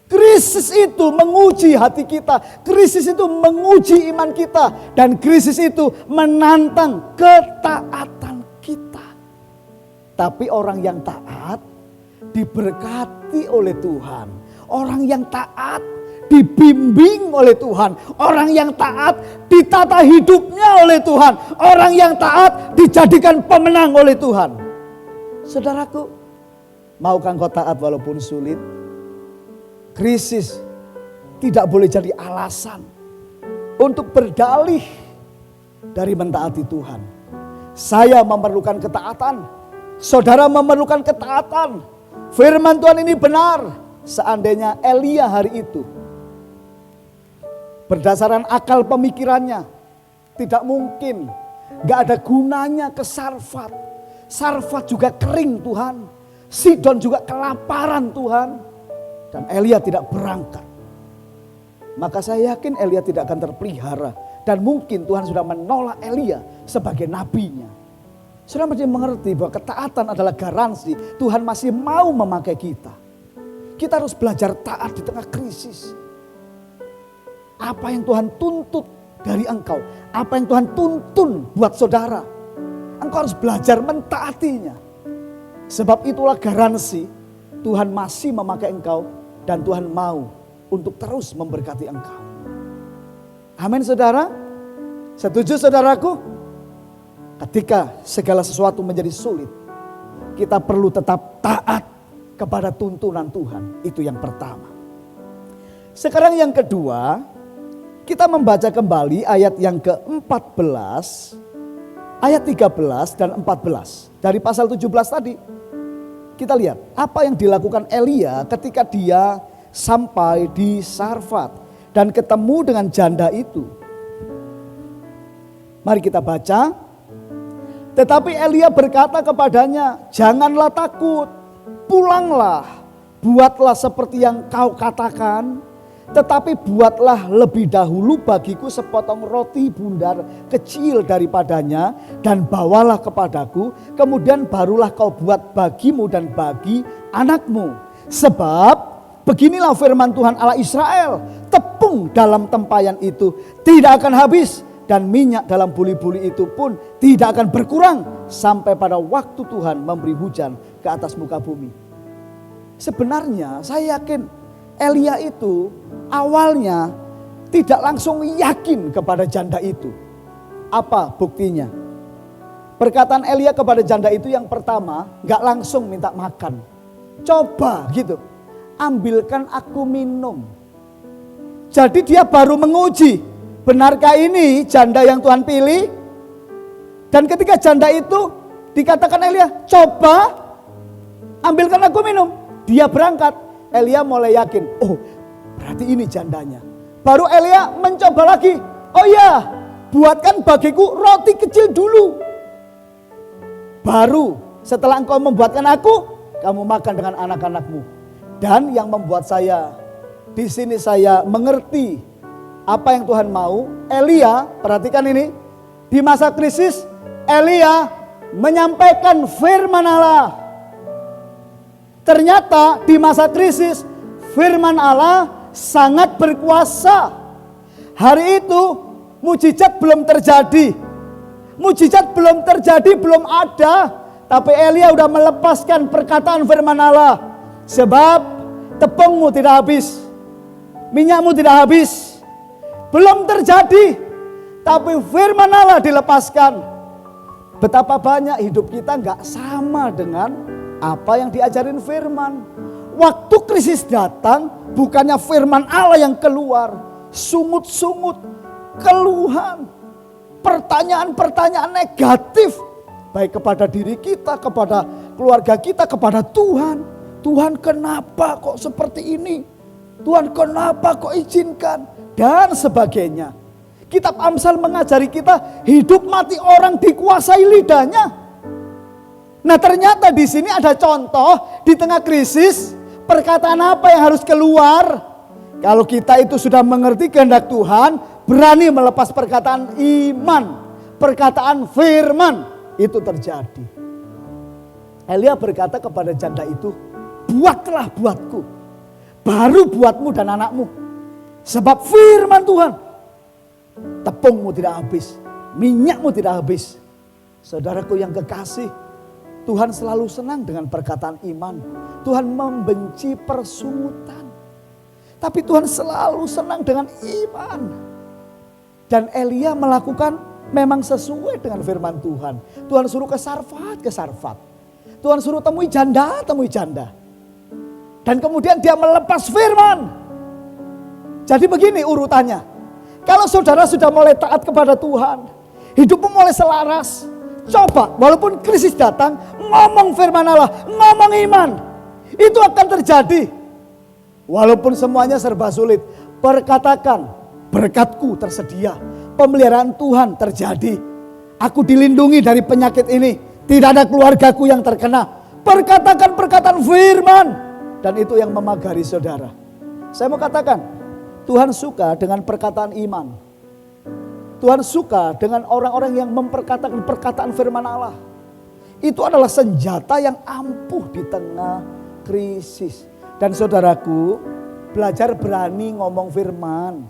Krisis itu menguji hati kita. Krisis itu menguji iman kita. Dan krisis itu menantang ketaatan kita. Tapi orang yang taat diberkati oleh Tuhan. Orang yang taat dibimbing oleh Tuhan. Orang yang taat ditata hidupnya oleh Tuhan. Orang yang taat dijadikan pemenang oleh Tuhan. Saudaraku, maukah engkau taat walaupun sulit? Krisis tidak boleh jadi alasan untuk berdalih dari mentaati Tuhan. Saya memerlukan ketaatan. Saudara memerlukan ketaatan. Firman Tuhan ini benar. Seandainya Elia hari itu berdasarkan akal pemikirannya, tidak mungkin, gak ada gunanya ke Sarfat. Sarfat juga kering Tuhan. Sidon juga kelaparan Tuhan. Dan Elia tidak berangkat. Maka saya yakin Elia tidak akan terpelihara. Dan mungkin Tuhan sudah menolak Elia sebagai nabinya. Sudah mesti mengerti bahwa ketaatan adalah garansi Tuhan masih mau memakai kita. Kita harus belajar taat di tengah krisis. Apa yang Tuhan tuntut dari engkau, apa yang Tuhan tuntun buat saudara, engkau harus belajar mentaatinya. Sebab itulah garansi Tuhan masih memakai engkau dan Tuhan mau untuk terus memberkati engkau. Amin saudara. Setuju saudaraku? Ketika segala sesuatu menjadi sulit, kita perlu tetap taat kepada tuntunan Tuhan. Itu yang pertama. Sekarang yang kedua, kita membaca kembali ayat yang ke-14, ayat 13 dan 14. Dari pasal 17 tadi, kita lihat apa yang dilakukan Elia ketika dia sampai di Sarfat dan ketemu dengan janda itu. Mari kita baca. Tetapi Elia berkata kepadanya, janganlah takut, pulanglah, buatlah seperti yang kau katakan, tetapi buatlah lebih dahulu bagiku sepotong roti bundar kecil daripadanya dan bawalah kepadaku, kemudian barulah kau buat bagimu dan bagi anakmu. Sebab beginilah firman Tuhan Allah Israel, tepung dalam tempayan itu tidak akan habis. Dan minyak dalam buli-buli itu pun tidak akan berkurang sampai pada waktu Tuhan memberi hujan ke atas muka bumi. Sebenarnya saya yakin Elia itu awalnya tidak langsung yakin kepada janda itu. Apa buktinya? Perkataan Elia kepada janda itu yang pertama gak langsung minta makan. Coba gitu, ambilkan aku minum. Jadi dia baru menguji. Benarkah ini janda yang Tuhan pilih? Dan ketika janda itu dikatakan Elia, coba ambilkan aku minum. Dia berangkat. Elia mulai yakin, oh berarti ini jandanya. Baru Elia mencoba lagi. Oh iya, buatkan bagiku roti kecil dulu. Baru setelah engkau membuatkan aku, kamu makan dengan anak-anakmu. Dan yang membuat saya, di sini saya mengerti apa yang Tuhan mau. Elia, perhatikan ini, di masa krisis Elia menyampaikan firman Allah. Ternyata di masa krisis firman Allah sangat berkuasa. Hari itu mujizat belum terjadi. Mujizat belum terjadi, belum ada. Tapi Elia udah melepaskan perkataan firman Allah. Sebab tepungmu tidak habis, minyakmu tidak habis. Belum terjadi, tapi firman Allah dilepaskan. Betapa banyak hidup kita nggak sama dengan apa yang diajarin firman. Waktu krisis datang, bukannya firman Allah yang keluar, sungut-sungut, keluhan, pertanyaan-pertanyaan negatif, baik kepada diri kita, kepada keluarga kita, kepada Tuhan. Tuhan, kenapa kok seperti ini? Tuhan, kenapa kok izinkan? Dan sebagainya. Kitab Amsal mengajari kita hidup mati orang dikuasai lidahnya. Nah, ternyata di sini ada contoh di tengah krisis, perkataan apa yang harus keluar? Kalau kita itu sudah mengerti kehendak Tuhan, berani melepas perkataan iman, perkataan firman, itu terjadi. Elia berkata kepada janda itu, buatlah buatku, baru buatmu dan anakmu. Sebab firman Tuhan, tepungmu tidak habis, minyakmu tidak habis. Saudaraku yang kekasih, Tuhan selalu senang dengan perkataan iman. Tuhan membenci persungutan. Tapi Tuhan selalu senang dengan iman. Dan Elia melakukan memang sesuai dengan firman Tuhan. Tuhan suruh ke Sarfat. Tuhan suruh temui janda. Dan kemudian dia melepas firman. Jadi begini urutannya. Kalau saudara sudah mulai taat kepada Tuhan, hidupmu mulai selaras. Coba walaupun krisis datang, ngomong firman Allah, ngomong iman. Itu akan terjadi. Walaupun semuanya serba sulit, perkatakan berkatku tersedia. Pemeliharaan Tuhan terjadi. Aku dilindungi dari penyakit ini. Tidak ada keluargaku yang terkena. Perkatakan perkataan firman. Dan itu yang memagari saudara. Saya mau katakan, Tuhan suka dengan perkataan iman. Tuhan suka dengan orang-orang yang memperkatakan perkataan firman Allah. Itu adalah senjata yang ampuh di tengah krisis. Dan saudaraku, belajar berani ngomong firman.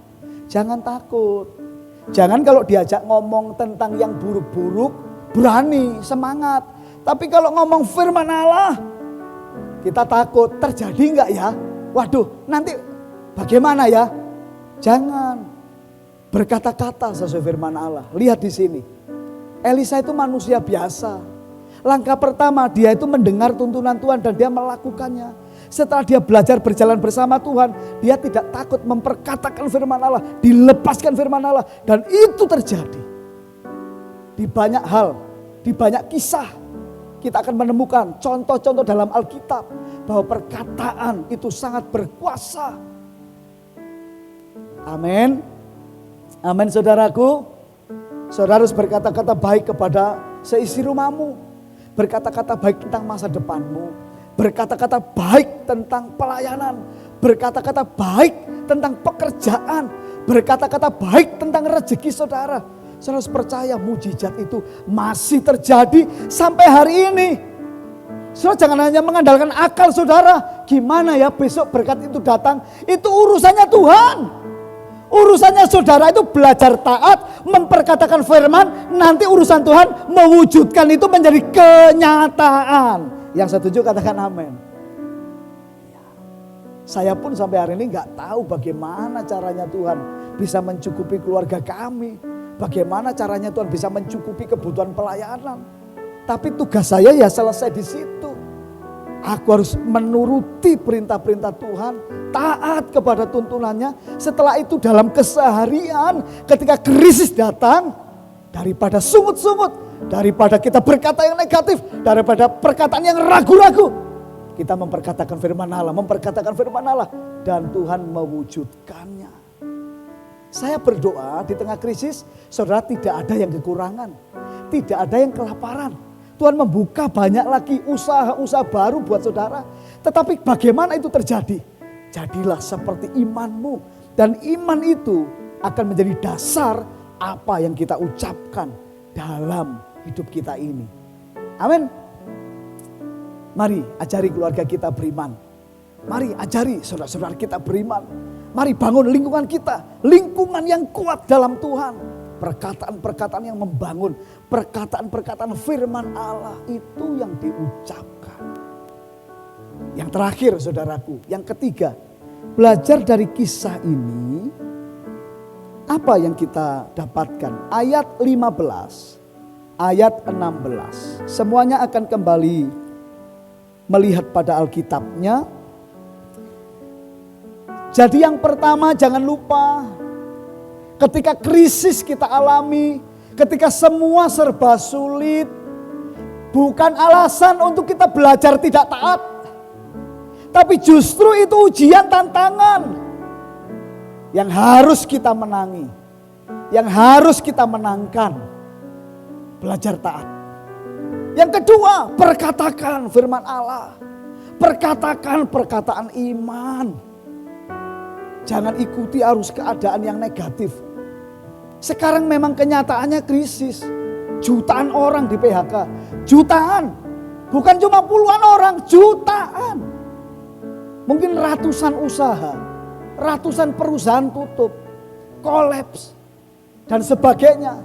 Jangan takut. Jangan kalau diajak ngomong tentang yang buruk-buruk, berani, semangat. Tapi kalau ngomong firman Allah, kita takut, terjadi enggak ya? Waduh, nanti bagaimana ya? Jangan berkata-kata sesuai firman Allah. Lihat di sini. Elisa itu manusia biasa. Langkah pertama dia itu mendengar tuntunan Tuhan dan dia melakukannya. Setelah dia belajar berjalan bersama Tuhan, dia tidak takut memperkatakan firman Allah, dilepaskan firman Allah. Dan itu terjadi. Di banyak hal, di banyak kisah, kita akan menemukan contoh-contoh dalam Alkitab bahwa perkataan itu sangat berkuasa. Amin. Amin saudaraku. Saudara harus berkata-kata baik kepada seisi rumahmu. Berkata-kata baik tentang masa depanmu. Berkata-kata baik tentang pelayanan. Berkata-kata baik tentang pekerjaan. Berkata-kata baik tentang rezeki saudara. Saudara harus percaya mujizat itu masih terjadi sampai hari ini. Saudara jangan hanya mengandalkan akal saudara. Gimana ya besok berkat itu datang. Itu urusannya Tuhan. Urusannya saudara itu belajar taat, memperkatakan firman, nanti urusan Tuhan mewujudkan itu menjadi kenyataan. Yang setuju katakan amin. Saya pun sampai hari ini gak tahu bagaimana caranya Tuhan bisa mencukupi keluarga kami. Bagaimana caranya Tuhan bisa mencukupi kebutuhan pelayanan. Tapi tugas saya ya selesai di situ. Aku harus menuruti perintah-perintah Tuhan, taat kepada tuntunannya. Setelah itu dalam keseharian ketika krisis datang, daripada sungut-sungut, daripada kita berkata yang negatif, daripada perkataan yang ragu-ragu, kita memperkatakan firman Allah, dan Tuhan mewujudkannya. Saya berdoa di tengah krisis, saudara tidak ada yang kekurangan, tidak ada yang kelaparan. Tuhan membuka banyak lagi usaha-usaha baru buat saudara. Tetapi bagaimana itu terjadi? Jadilah seperti imanmu. Dan iman itu akan menjadi dasar apa yang kita ucapkan dalam hidup kita ini. Amin. Mari ajari keluarga kita beriman. Mari ajari saudara-saudara kita beriman. Mari bangun lingkungan kita. Lingkungan yang kuat dalam Tuhan. Perkataan-perkataan yang membangun. Perkataan-perkataan firman Allah itu yang diucapkan. Yang terakhir saudaraku, yang ketiga, belajar dari kisah ini, apa yang kita dapatkan? Ayat 15, ayat 16. Semuanya akan kembali melihat pada Alkitabnya. Jadi yang pertama, jangan lupa ketika krisis kita alami, ketika semua serba sulit, bukan alasan untuk kita belajar tidak taat. Tapi justru itu ujian, tantangan yang harus kita menangi, yang harus kita menangkan. Belajar taat. Yang kedua, perkatakan firman Allah. Perkatakan perkataan iman. Jangan ikuti arus keadaan yang negatif. Sekarang memang kenyataannya krisis. Jutaan orang di PHK. Jutaan. Bukan cuma puluhan orang, jutaan. Mungkin ratusan usaha, ratusan perusahaan tutup, kolaps, dan sebagainya.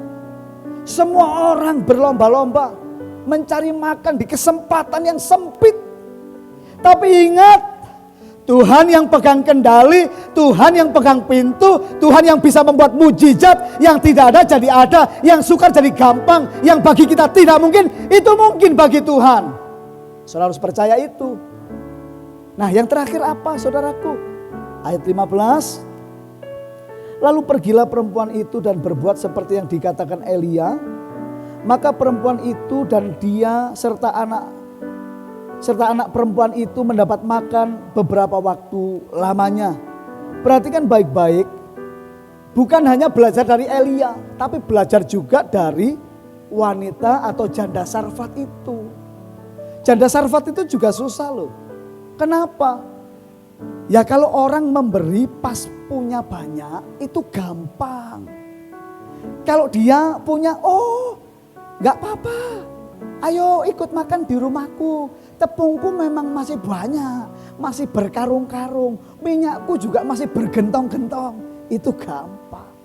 Semua orang berlomba-lomba mencari makan di kesempatan yang sempit. Tapi ingat, Tuhan yang pegang kendali, Tuhan yang pegang pintu, Tuhan yang bisa membuat mujizat, yang tidak ada jadi ada, yang sukar jadi gampang, yang bagi kita tidak mungkin, itu mungkin bagi Tuhan. Saudara harus percaya itu. Nah, yang terakhir apa saudaraku? Ayat 15. Lalu pergilah perempuan itu dan berbuat seperti yang dikatakan Elia. Maka perempuan itu dan dia serta anak perempuan itu mendapat makan beberapa waktu lamanya. Perhatikan baik-baik. Bukan hanya belajar dari Elia, tapi belajar juga dari wanita atau janda Sarfat itu. Janda Sarfat itu juga susah loh. Kenapa? Ya kalau orang memberi pas punya banyak itu gampang. Kalau dia punya, oh gak apa-apa, ayo ikut makan di rumahku. Tepungku memang masih banyak, masih berkarung-karung. Minyakku juga masih bergentong-gentong. Itu gampang.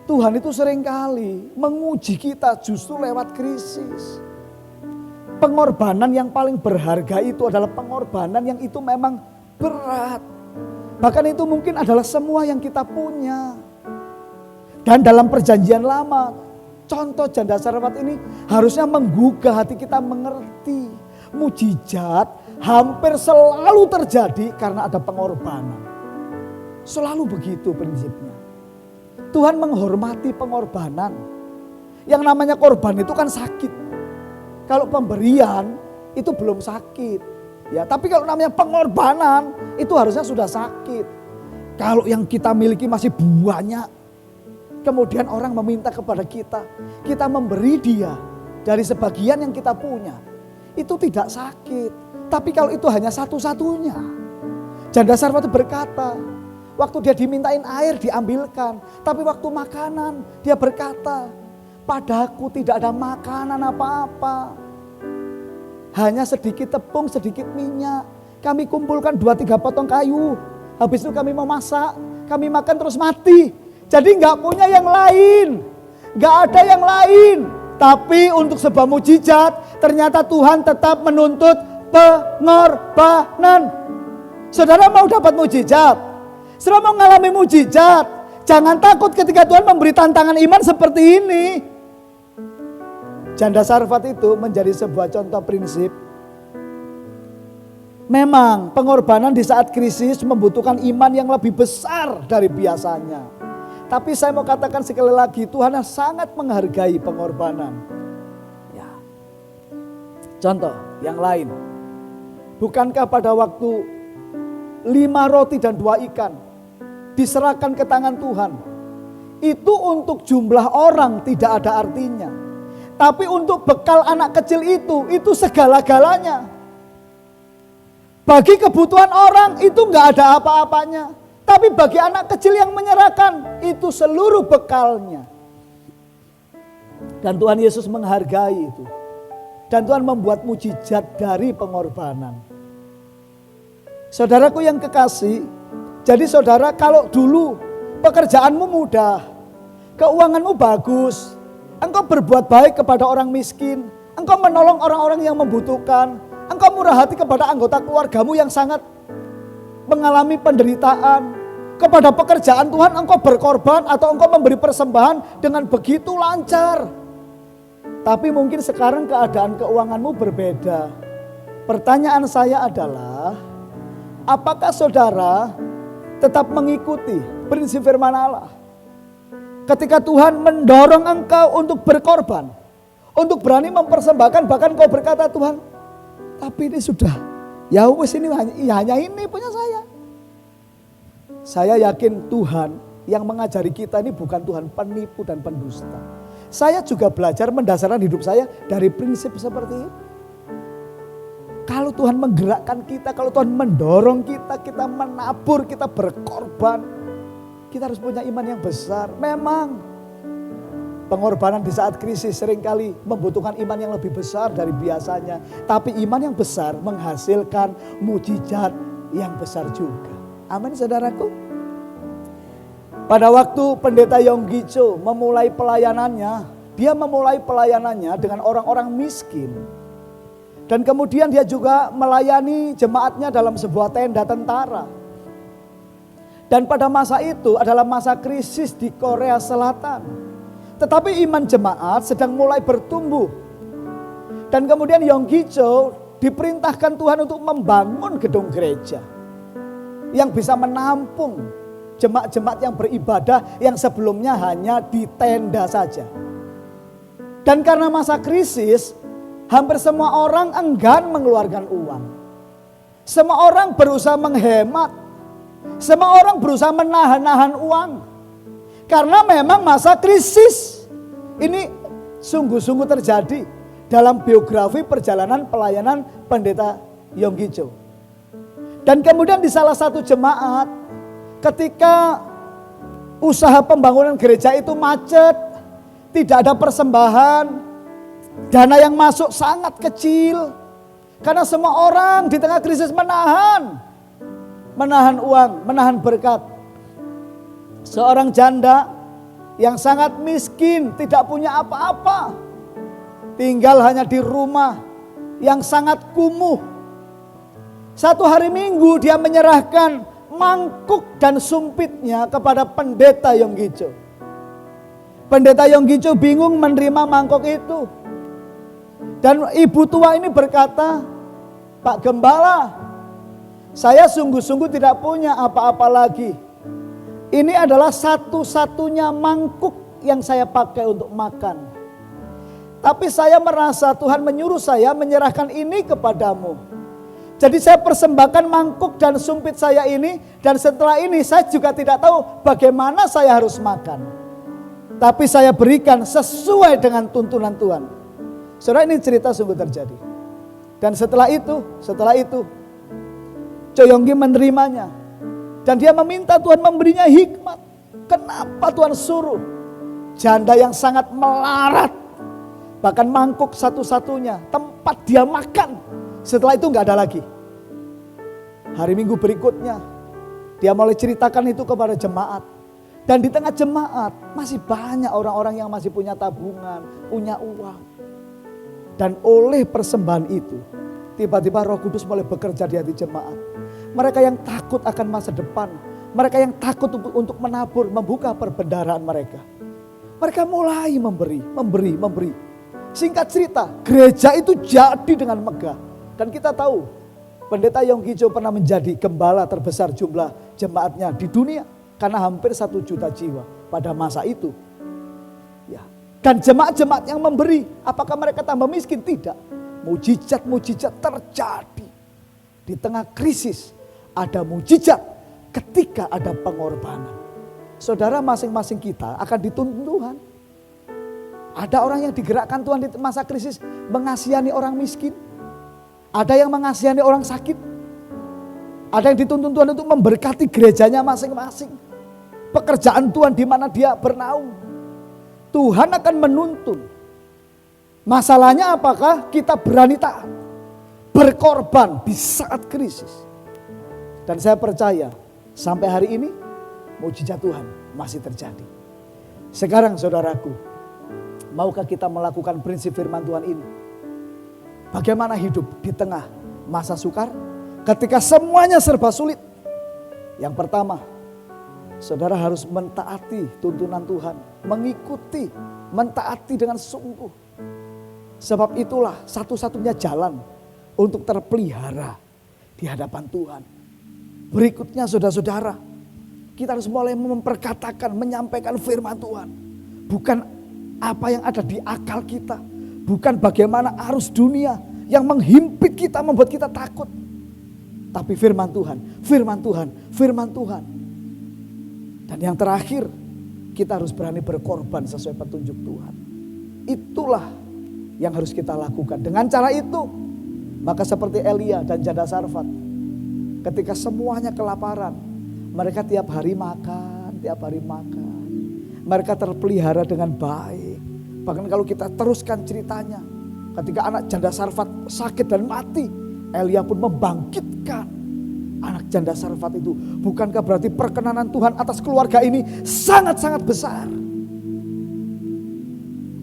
Tuhan itu seringkali menguji kita justru lewat krisis. Pengorbanan yang paling berharga itu adalah pengorbanan yang itu memang berat. Bahkan itu mungkin adalah semua yang kita punya. Dan dalam perjanjian lama, contoh janda Sarfat ini harusnya menggugah hati kita mengerti. Mujizat hampir selalu terjadi karena ada pengorbanan. Selalu begitu prinsipnya. Tuhan menghormati pengorbanan. Yang namanya korban itu kan sakit. Kalau pemberian itu belum sakit. Ya, tapi kalau namanya pengorbanan itu harusnya sudah sakit. Kalau yang kita miliki masih banyak, kemudian orang meminta kepada kita, kita memberi dia dari sebagian yang kita punya, itu tidak sakit. Tapi kalau itu hanya satu-satunya, janda Sarfat itu berkata, waktu dia dimintain air diambilkan, tapi waktu makanan dia berkata, padaku tidak ada makanan apa-apa. Hanya sedikit tepung, sedikit minyak. Kami kumpulkan 2-3 potong kayu. Habis itu kami memasak, kami makan terus mati. Jadi gak punya yang lain. Gak ada yang lain. Tapi untuk sebuah mujizat, ternyata Tuhan tetap menuntut pengorbanan. Saudara mau dapat mujizat? Saudara mau mengalami mujizat? Jangan takut ketika Tuhan memberi tantangan iman seperti ini. Janda Sarfat itu menjadi sebuah contoh prinsip. Memang pengorbanan di saat krisis membutuhkan iman yang lebih besar dari biasanya. Tapi saya mau katakan sekali lagi, Tuhan sangat menghargai pengorbanan. Ya. Contoh yang lain. Bukankah pada waktu 5 roti dan 2 ikan diserahkan ke tangan Tuhan, itu untuk jumlah orang tidak ada artinya. Tapi untuk bekal anak kecil itu segala-galanya. Bagi kebutuhan orang itu gak ada apa-apanya. Tapi bagi anak kecil yang menyerahkan, itu seluruh bekalnya. Dan Tuhan Yesus menghargai itu. Dan Tuhan membuat mujizat dari pengorbanan. Saudaraku yang kekasih, jadi saudara kalau dulu pekerjaanmu mudah, keuanganmu bagus, engkau berbuat baik kepada orang miskin, engkau menolong orang-orang yang membutuhkan, engkau murah hati kepada anggota keluargamu yang sangat mengalami penderitaan. Kepada pekerjaan Tuhan engkau berkorban atau engkau memberi persembahan dengan begitu lancar. Tapi mungkin sekarang keadaan keuanganmu berbeda. Pertanyaan saya adalah, apakah saudara tetap mengikuti prinsip firman Allah? Ketika Tuhan mendorong engkau untuk berkorban, untuk berani mempersembahkan, bahkan kau berkata, Tuhan, tapi ini sudah, ya wes ini hanya ini punya saya. Saya yakin Tuhan yang mengajari kita ini bukan Tuhan penipu dan pendusta. Saya juga belajar mendasarkan hidup saya dari prinsip seperti ini. Kalau Tuhan menggerakkan kita, kalau Tuhan mendorong kita, kita menabur, kita berkorban, kita harus punya iman yang besar. Memang pengorbanan di saat krisis seringkali membutuhkan iman yang lebih besar dari biasanya. Tapi iman yang besar menghasilkan mujizat yang besar juga. Amin saudaraku. Pada waktu pendeta Yonggi Cho memulai pelayanannya, dia memulai pelayanannya dengan orang-orang miskin. Dan kemudian dia juga melayani jemaatnya dalam sebuah tenda tentara. Dan pada masa itu adalah masa krisis di Korea Selatan. Tetapi iman jemaat sedang mulai bertumbuh. Dan kemudian Yonggi Cho diperintahkan Tuhan untuk membangun gedung gereja yang bisa menampung jemaat-jemaat yang beribadah yang sebelumnya hanya di tenda saja. Dan karena masa krisis, hampir semua orang enggan mengeluarkan uang. Semua orang berusaha menghemat. Semua orang berusaha menahan-nahan uang. Karena memang masa krisis. Ini sungguh-sungguh terjadi dalam biografi perjalanan pelayanan pendeta Yonggi Cho. Dan kemudian di salah satu jemaat, ketika usaha pembangunan gereja itu macet, tidak ada persembahan, dana yang masuk sangat kecil. Karena semua orang di tengah krisis menahan uang, menahan berkat. Seorang janda yang sangat miskin, tidak punya apa-apa, tinggal hanya di rumah yang sangat kumuh. Satu hari Minggu dia menyerahkan mangkuk dan sumpitnya kepada pendeta Yonggi Cho. Pendeta Yonggi Cho bingung menerima mangkuk itu. Dan ibu tua ini berkata, Pak Gembala, saya sungguh-sungguh tidak punya apa-apa lagi. Ini adalah satu-satunya mangkuk yang saya pakai untuk makan. Tapi saya merasa Tuhan menyuruh saya menyerahkan ini kepadamu. Jadi saya persembahkan mangkuk dan sumpit saya ini. Dan setelah ini saya juga tidak tahu bagaimana saya harus makan. Tapi saya berikan sesuai dengan tuntunan Tuhan. Saudara, ini cerita sungguh terjadi. Dan setelah itu Cho Yonggi menerimanya. Dan dia meminta Tuhan memberinya hikmat. Kenapa Tuhan suruh janda yang sangat melarat, bahkan mangkuk satu-satunya tempat dia makan, setelah itu gak ada lagi. Hari Minggu berikutnya dia mulai ceritakan itu kepada jemaat. Dan di tengah jemaat masih banyak orang-orang yang masih punya tabungan, punya uang. Dan oleh persembahan itu, tiba-tiba Roh Kudus mulai bekerja di hati jemaat. Mereka yang takut akan masa depan, mereka yang takut untuk menabur, membuka perbendaharaan mereka. Mereka mulai memberi. Singkat cerita, gereja itu jadi dengan megah. Dan kita tahu, pendeta Yonggi Cho pernah menjadi gembala terbesar jumlah jemaatnya di dunia. Karena hampir 1 juta jiwa pada masa itu. Ya. Dan jemaat-jemaat yang memberi, apakah mereka tambah miskin? Tidak. Mujizat-mujizat terjadi. Di tengah krisis ada mujizat ketika ada pengorbanan. Saudara, masing-masing kita akan dituntun Tuhan. Ada orang yang digerakkan Tuhan di masa krisis mengasihani orang miskin. Ada yang mengasihani orang sakit. Ada yang dituntun Tuhan untuk memberkati gerejanya masing-masing. Pekerjaan Tuhan di mana dia bernaung. Tuhan akan menuntun. Masalahnya apakah kita berani taat, berkorban di saat krisis. Dan saya percaya sampai hari ini mujizat Tuhan masih terjadi. Sekarang saudaraku, maukah kita melakukan prinsip firman Tuhan ini? Bagaimana hidup di tengah masa sukar, ketika semuanya serba sulit. Yang pertama, saudara harus mentaati tuntunan Tuhan, mengikuti, mentaati dengan sungguh. Sebab itulah satu-satunya jalan untuk terpelihara di hadapan Tuhan. Berikutnya saudara-saudara, kita harus mulai memperkatakan, menyampaikan firman Tuhan. Bukan apa yang ada di akal kita, bukan bagaimana arus dunia yang menghimpit kita, membuat kita takut. Tapi firman Tuhan, firman Tuhan, firman Tuhan. Dan yang terakhir, kita harus berani berkorban sesuai petunjuk Tuhan. Itulah yang harus kita lakukan. Dengan cara itu, maka seperti Elia dan janda Sarfat, ketika semuanya kelaparan, mereka tiap hari makan, tiap hari makan. Mereka terpelihara dengan baik. Bahkan kalau kita teruskan ceritanya, ketika anak janda Sarfat sakit dan mati, Elia pun membangkitkan anak janda Sarfat itu. Bukankah berarti perkenanan Tuhan atas keluarga ini sangat-sangat besar?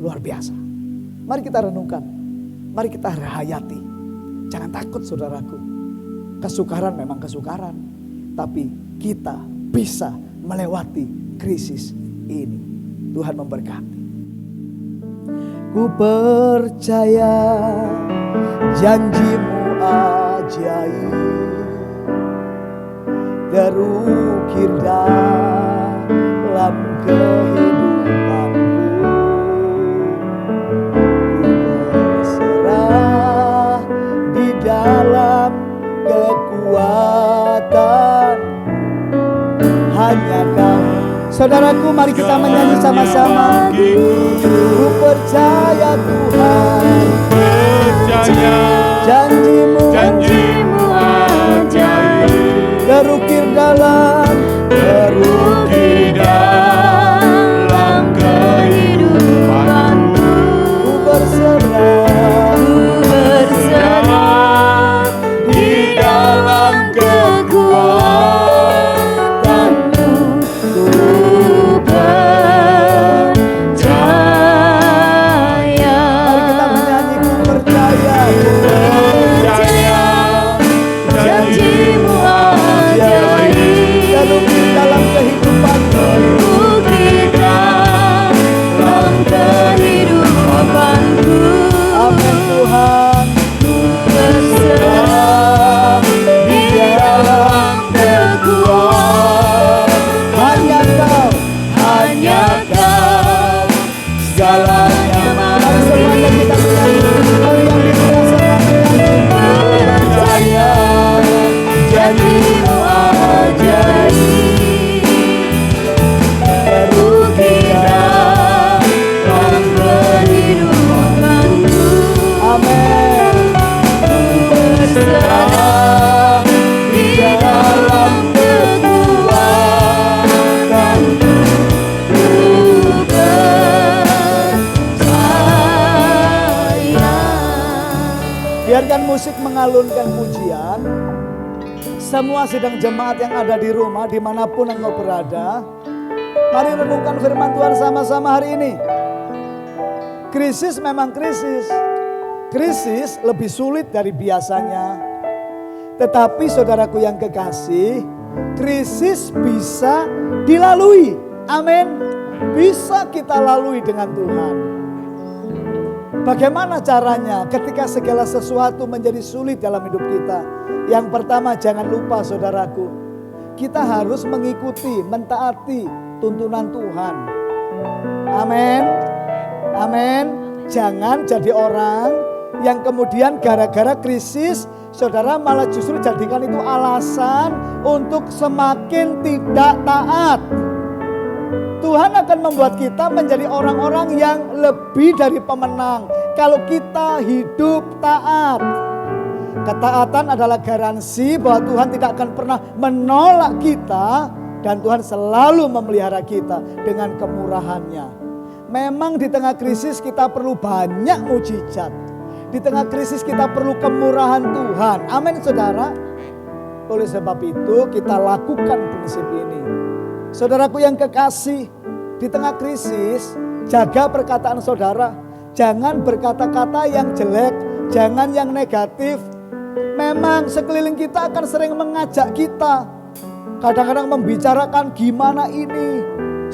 Luar biasa. Mari kita renungkan, mari kita hayati. Jangan takut saudaraku. Kesukaran memang kesukaran, tapi kita bisa melewati krisis ini. Tuhan memberkati. Ku percaya janjimu ajaib, terukir dalam kehidupanku. Ku berserah di dalam kekuatan hanya Kau. Saudaraku, mari kita menyanyi sama-sama. Ku percaya Tuhan, janjimu ajaib, terukir dalam kehidupanku. Ku berserah di dalam kekuatanmu. Ku percaya. Mari kita menyanyi. Ku percaya janjimu ajaib, terukir dalam kehidupanku. Amin Tuhan. Ku berserah di dalam kekuatan hanya Kau, segalanya. Mari semuanya kita menyanyi. Mari yang dirasakan menyanyi. Percaya janjimu ajaib, terukir dalam kehidupanku. Amin. Berserah di dalam kekuatanmu. Ku percaya. Biarkan musik mengalunkan pujian. Semua sidang jemaat yang ada di rumah, dimanapun engkau berada, mari renungkan firman Tuhan sama-sama hari ini. Krisis memang krisis. Krisis lebih sulit dari biasanya. Tetapi saudaraku yang kekasih, krisis bisa dilalui. Amin. Bisa kita lalui dengan Tuhan. Bagaimana caranya ketika segala sesuatu menjadi sulit dalam hidup kita? Yang pertama, jangan lupa saudaraku, kita harus mengikuti, mentaati tuntunan Tuhan. Amin. Amin. Jangan jadi orang yang kemudian gara-gara krisis, saudara malah justru jadikan itu alasan untuk semakin tidak taat. Tuhan akan membuat kita menjadi orang-orang yang lebih dari pemenang kalau kita hidup taat. Ketaatan adalah garansi bahwa Tuhan tidak akan pernah menolak kita dan Tuhan selalu memelihara kita dengan kemurahannya. Memang di tengah krisis kita perlu banyak mujizat. Di tengah krisis kita perlu kemurahan Tuhan. Amin saudara. Oleh sebab itu kita lakukan prinsip ini. Saudaraku yang kekasih, di tengah krisis jaga perkataan saudara. Jangan berkata-kata yang jelek, jangan yang negatif. Memang sekeliling kita akan sering mengajak kita, kadang-kadang membicarakan gimana ini,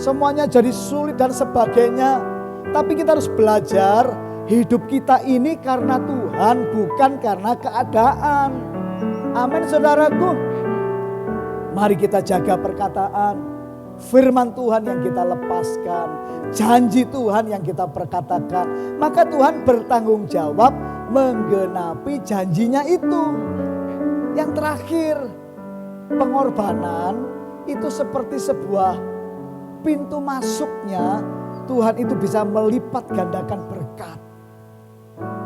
semuanya jadi sulit dan sebagainya. Tapi kita harus belajar, hidup kita ini karena Tuhan, bukan karena keadaan. Amin saudaraku. Mari kita jaga perkataan, firman Tuhan yang kita lepaskan, janji Tuhan yang kita perkatakan. Maka Tuhan bertanggung jawab menggenapi janjinya itu. Yang terakhir, pengorbanan itu seperti sebuah pintu masuknya. Tuhan itu bisa melipat gandakan berkat.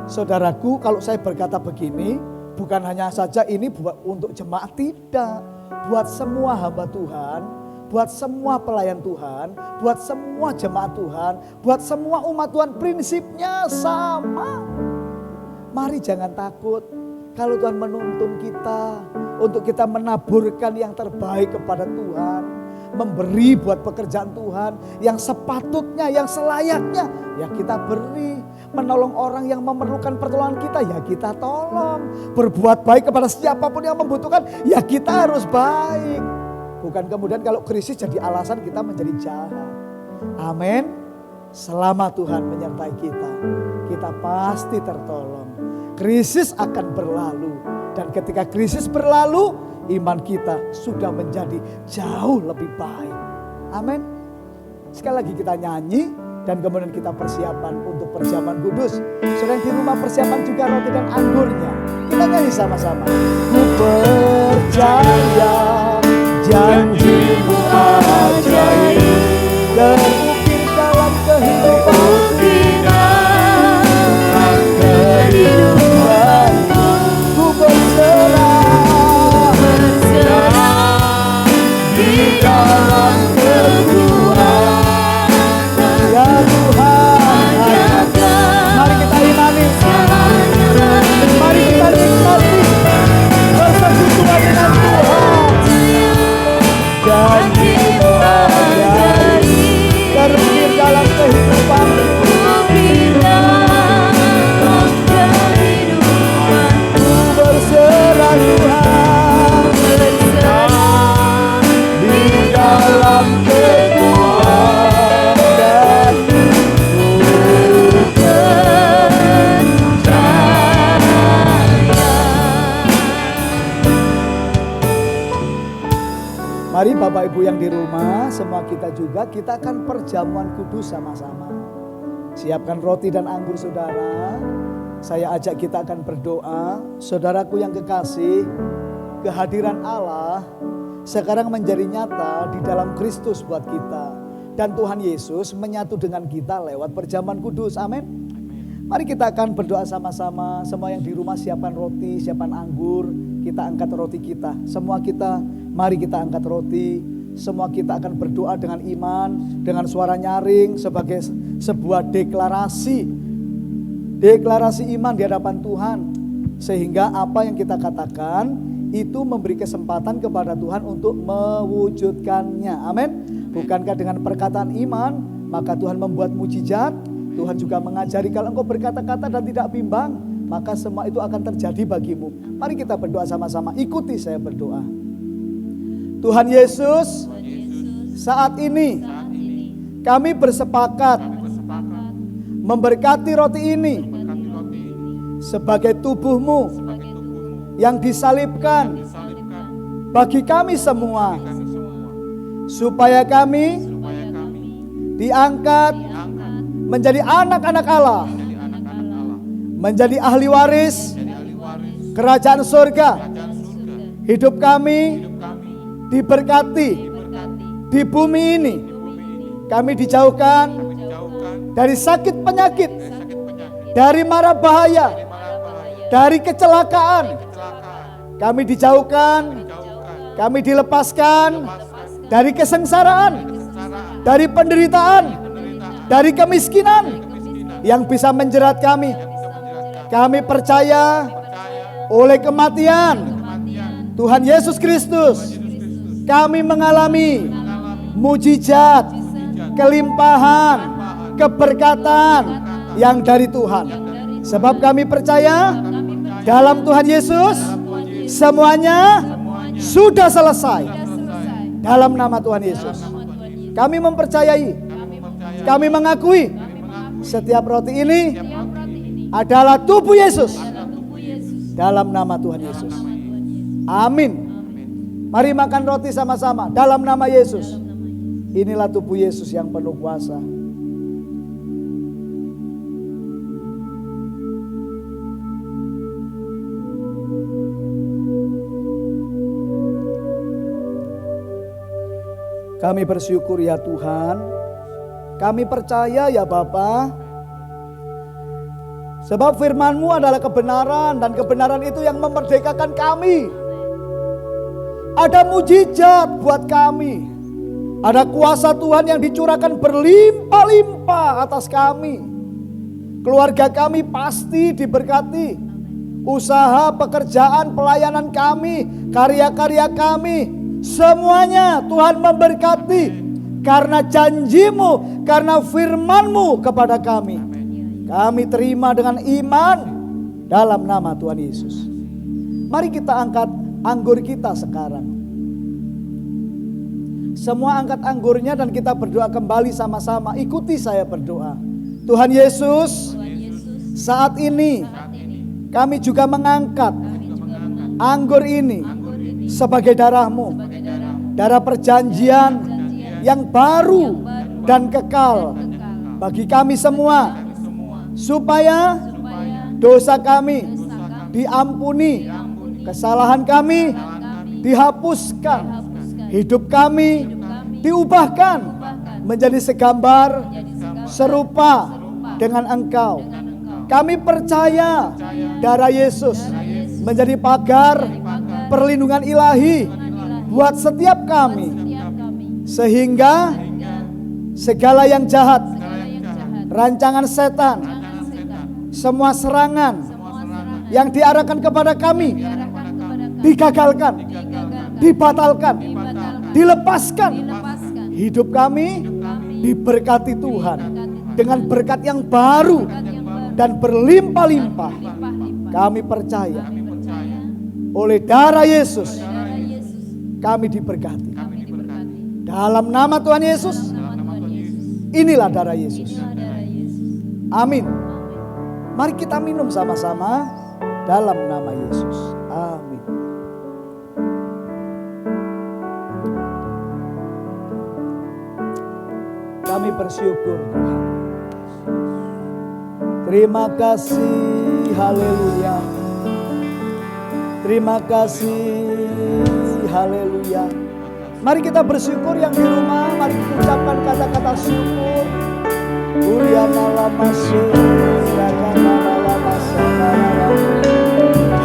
Saudaraku, kalau saya berkata begini, bukan hanya saja ini buat untuk jemaat, tidak. Buat semua hamba Tuhan, buat semua pelayan Tuhan, buat semua jemaat Tuhan, buat semua umat Tuhan, prinsipnya sama. Mari jangan takut kalau Tuhan menuntun kita untuk kita menaburkan yang terbaik kepada Tuhan. Memberi buat pekerjaan Tuhan yang sepatutnya, yang selayaknya, ya kita beri. Menolong orang yang memerlukan pertolongan kita, ya kita tolong. Berbuat baik kepada siapapun yang membutuhkan, ya kita harus baik. Bukan kemudian kalau krisis jadi alasan kita menjadi jahat. Amin. Selama Tuhan menyertai kita, kita pasti tertolong. Krisis akan berlalu. Dan ketika krisis berlalu, iman kita sudah menjadi jauh lebih baik. Amin. Sekali lagi kita nyanyi dan kemudian kita persiapan untuk perjamuan kudus. Saudara yang di rumah persiapan juga roti dan anggurnya. Kita nyanyi sama-sama. Ku percaya janjimu ajaib terukir dalam kehidupanku. Ku berserah di dalam ketuhanan ya Tuhan. Mari kita imani, mari kita nikmati persekutuan dengan Tuhan. Janjimu ajaib terukir dalam kehidupanku. Berserah Tuhan, di dalam kekuatan ku percaya. Mari Bapak Ibu yang di rumah, semua kita juga, kita akan perjamuan kudus sama-sama. Siapkan roti dan anggur saudara. Saya ajak kita akan berdoa. Saudaraku yang kekasih, kehadiran Allah sekarang menjadi nyata di dalam Kristus buat kita. Dan Tuhan Yesus menyatu dengan kita lewat perjamuan kudus. Amin. Mari kita akan berdoa sama-sama. Semua yang di rumah siapkan roti, siapkan anggur. Kita angkat roti kita. Semua kita, mari kita angkat roti. Semua kita akan berdoa dengan iman, dengan suara nyaring sebagai sebuah deklarasi. Deklarasi iman di hadapan Tuhan. Sehingga apa yang kita katakan itu memberi kesempatan kepada Tuhan untuk mewujudkannya. Amin. Bukankah dengan perkataan iman maka Tuhan membuat mujizat. Tuhan juga mengajari kalau engkau berkata-kata dan tidak bimbang, maka semua itu akan terjadi bagimu. Mari kita berdoa sama-sama. Ikuti saya berdoa. Tuhan Yesus, saat ini kami bersepakat memberkati roti ini sebagai tubuh-Mu yang disalibkan bagi kami semua, supaya kami diangkat menjadi anak-anak Allah, menjadi ahli waris kerajaan surga. Hidup kami diberkati di bumi ini. Kami dijauhkan dari sakit penyakit, dari mara bahaya, dari kecelakaan. Kami dijauhkan, kami dilepaskan dari kesengsaraan, dari penderitaan, dari kemiskinan yang bisa menjerat kami. Kami percaya oleh kematian Tuhan Yesus Kristus, kami mengalami mujizat, kelimpahan, keberkatan yang dari Tuhan. Sebab kami percaya Dalam Tuhan Yesus, semuanya sudah selesai. Dalam nama Tuhan Yesus, kami mempercayai, kami mengakui setiap roti ini adalah tubuh Yesus. Dalam nama Tuhan Yesus. Amin. Mari makan roti sama-sama dalam nama Yesus. Inilah tubuh Yesus yang penuh kuasa. Kami bersyukur ya Tuhan. Kami percaya ya Bapa. Sebab firman-Mu adalah kebenaran dan kebenaran itu yang memerdekakan kami. Ada mujizat buat kami. Ada kuasa Tuhan yang dicurahkan berlimpah-limpah atas kami. Keluarga kami pasti diberkati. Usaha, pekerjaan, pelayanan kami, karya-karya kami, semuanya Tuhan memberkati. Karena janji-Mu, karena firman-Mu kepada kami. Kami terima dengan iman dalam nama Tuhan Yesus. Mari kita angkat anggur kita sekarang. Semua angkat anggurnya dan kita berdoa kembali sama-sama. Ikuti saya berdoa. Tuhan Yesus, saat ini kami juga mengangkat anggur ini sebagai darah-Mu. Darah perjanjian yang baru dan kekal bagi kami semua. Supaya dosa kami diampuni, kesalahan kami dihapuskan, hidup kami diubahkan menjadi segambar serupa dengan Engkau. Kami percaya darah Yesus menjadi pagar perlindungan ilahi buat setiap kami, sehingga segala yang jahat, rancangan setan, semua serangan yang diarahkan kepada kami digagalkan, dibatalkan, dilepaskan. Hidup kami diberkati Tuhan dengan berkat yang baru dan berlimpah-limpah. Kami percaya oleh darah Yesus kami diberkati. Dalam nama Tuhan Yesus, inilah darah Yesus. Amin. Mari kita minum sama-sama dalam nama Yesus. Amin. Kami bersyukur Tuhan. Terima kasih, haleluya. Terima kasih, haleluya. Mari kita bersyukur yang di rumah. Mari kita ucapkan kata-kata syukur.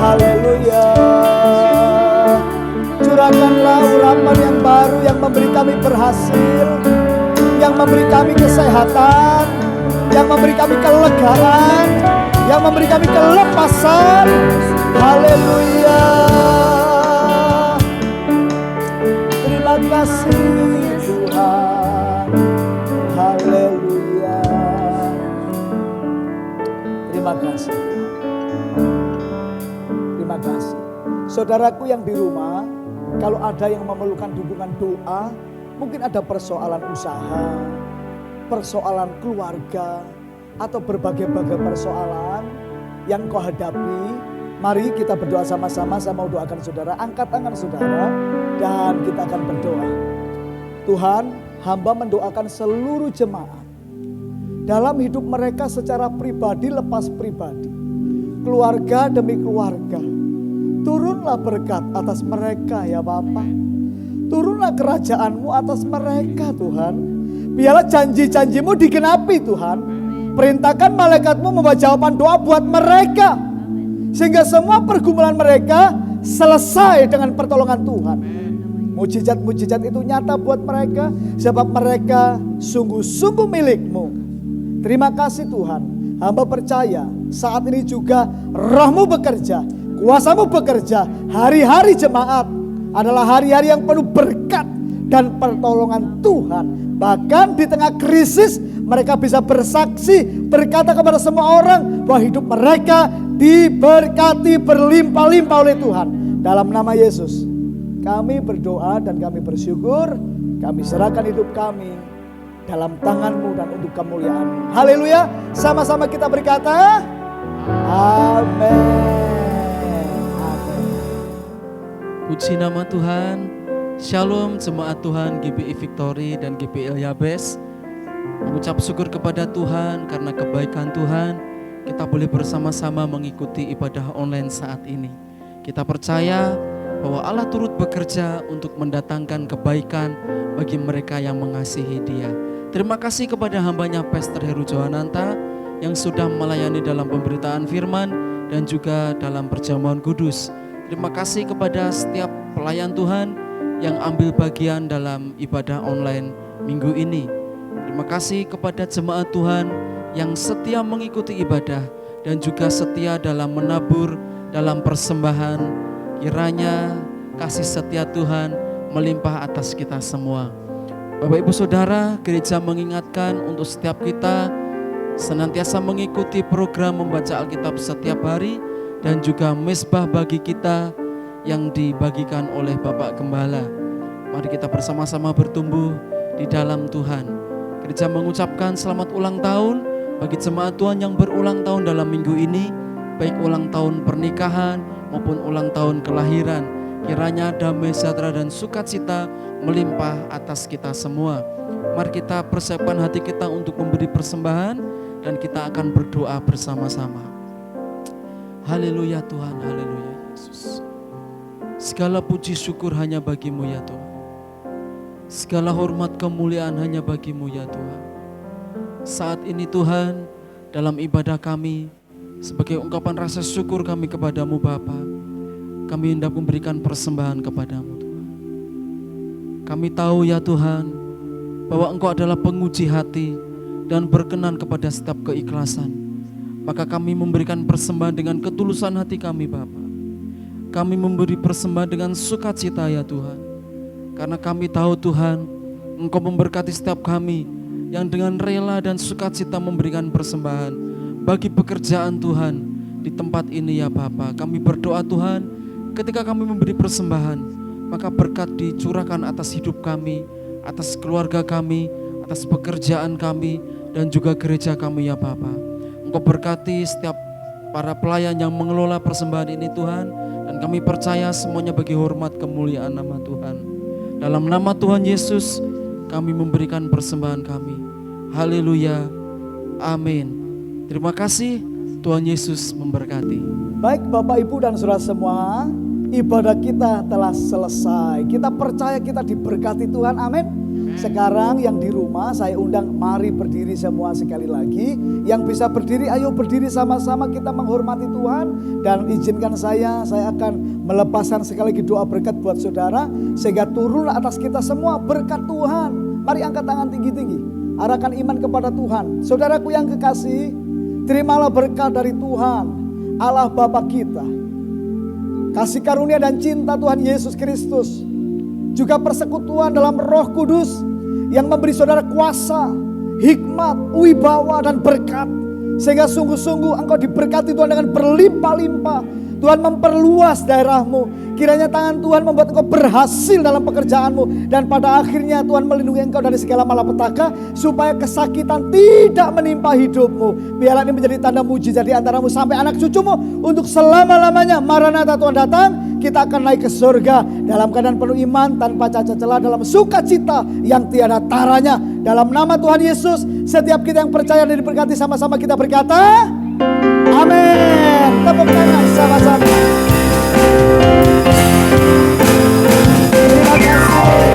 Haleluya. Curahkanlah urapan yang baru yang memberi kami berhasil, yang memberi kami kesehatan, yang memberi kami kelegaan, yang memberi kami kelepasan. Haleluya. Terima kasih Tuhan. Haleluya. Terima kasih. Terima kasih. Saudaraku yang di rumah, kalau ada yang memerlukan dukungan doa, mungkin ada persoalan usaha, persoalan keluarga, atau berbagai-bagai persoalan yang kau hadapi, mari kita berdoa sama-sama. Saya mau doakan saudara, angkat tangan saudara, dan kita akan berdoa. Tuhan, hamba mendoakan seluruh jemaat dalam hidup mereka secara pribadi lepas pribadi, keluarga demi keluarga. Turunlah berkat atas mereka ya Bapa. Turunlah kerajaan-Mu atas mereka Tuhan. Biarlah janji-janji-Mu digenapi Tuhan. Perintahkan malaikat-Mu membawa jawaban doa buat mereka. Sehingga semua pergumulan mereka selesai dengan pertolongan Tuhan. Mujizat-mujizat itu nyata buat mereka. Sebab mereka sungguh-sungguh milik-Mu. Terima kasih Tuhan. Hamba percaya saat ini juga Roh-Mu bekerja. Kuasa-Mu bekerja. Hari-hari jemaat adalah hari-hari yang penuh berkat dan pertolongan Tuhan. Bahkan di tengah krisis mereka bisa bersaksi, berkata kepada semua orang bahwa hidup mereka diberkati berlimpah-limpah oleh Tuhan. Dalam nama Yesus, kami berdoa dan kami bersyukur. Kami serahkan hidup kami dalam tangan-Mu dan untuk kemuliaan-Mu. Haleluya. Sama-sama kita berkata, amin. Amin. Puji nama Tuhan. Shalom jemaat Tuhan GBI Victory dan GBI Yabes. Mengucap syukur kepada Tuhan karena kebaikan Tuhan. Kita boleh bersama-sama mengikuti ibadah online saat ini. Kita percaya bahwa Allah turut bekerja untuk mendatangkan kebaikan bagi mereka yang mengasihi Dia. Terima kasih kepada hambanya Pastor Heru Johananta yang sudah melayani dalam pemberitaan firman dan juga dalam perjamuan kudus. Terima kasih kepada setiap pelayan Tuhan yang ambil bagian dalam ibadah online minggu ini. Terima kasih kepada jemaat Tuhan yang setia mengikuti ibadah dan juga setia dalam menabur, dalam persembahan. Kiranya kasih setia Tuhan melimpah atas kita semua. Bapak Ibu Saudara, gereja mengingatkan untuk setiap kita senantiasa mengikuti program membaca Alkitab setiap hari dan juga mesbah bagi kita yang dibagikan oleh Bapak Gembala. Mari kita bersama-sama bertumbuh di dalam Tuhan. Gereja mengucapkan selamat ulang tahun bagi jemaat Tuhan yang berulang tahun dalam minggu ini, baik ulang tahun pernikahan maupun ulang tahun kelahiran. Kiranya damai sejahtera dan sukacita melimpah atas kita semua. Mari kita persiapkan hati kita untuk memberi persembahan dan kita akan berdoa bersama-sama. Haleluya Tuhan, haleluya Yesus. Segala puji syukur hanya bagi-Mu ya Tuhan. Segala hormat kemuliaan hanya bagi-Mu ya Tuhan. Saat ini Tuhan, dalam ibadah kami, sebagai ungkapan rasa syukur kami kepada-Mu Bapa, kami hendak memberikan persembahan kepada-Mu Tuhan. Kami tahu ya Tuhan, bahwa Engkau adalah penguji hati dan berkenan kepada setiap keikhlasan. Maka kami memberikan persembahan dengan ketulusan hati kami Bapa. Kami memberi persembahan dengan sukacita ya Tuhan. Karena kami tahu Tuhan, Engkau memberkati setiap kami yang dengan rela dan sukacita memberikan persembahan bagi pekerjaan Tuhan di tempat ini ya Bapa. Kami berdoa Tuhan, ketika kami memberi persembahan, maka berkat dicurahkan atas hidup kami, atas keluarga kami, atas pekerjaan kami, dan juga gereja kami ya Bapa. Engkau berkati setiap para pelayan yang mengelola persembahan ini Tuhan, dan kami percaya semuanya bagi hormat kemuliaan nama Tuhan. Dalam nama Tuhan Yesus, kami memberikan persembahan kami. Haleluya, amin. Terima kasih, Tuhan Yesus memberkati. Baik Bapak Ibu dan Saudara semua, ibadah kita telah selesai. Kita percaya kita diberkati Tuhan, amin. Sekarang yang di rumah saya undang, mari berdiri semua sekali lagi. Yang bisa berdiri, ayo berdiri sama-sama kita menghormati Tuhan. Dan izinkan saya akan melepaskan sekali lagi doa berkat buat saudara, sehingga turun atas kita semua berkat Tuhan. Mari angkat tangan tinggi-tinggi, arahkan iman kepada Tuhan. Saudaraku yang kekasih, terimalah berkat dari Tuhan, Allah Bapa kita. Kasih karunia dan cinta Tuhan Yesus Kristus, juga persekutuan dalam Roh Kudus yang memberi saudara kuasa, hikmat, wibawa dan berkat. Sehingga sungguh-sungguh engkau diberkati Tuhan dengan berlimpah-limpah. Tuhan memperluas daerahmu. Kiranya tangan Tuhan membuat engkau berhasil dalam pekerjaanmu. Dan pada akhirnya Tuhan melindungi engkau dari segala malapetaka, supaya kesakitan tidak menimpa hidupmu. Biarlah ini menjadi tanda mujizat di antaramu sampai anak cucumu untuk selama-lamanya. Maranatha, Tuhan datang, kita akan naik ke surga dalam keadaan penuh iman, tanpa cacat celah, dalam sukacita yang tiada taranya. Dalam nama Tuhan Yesus, setiap kita yang percaya dan diberkati, sama-sama kita berkata, amin. Tepuk tangan sama-sama. Terima kasih.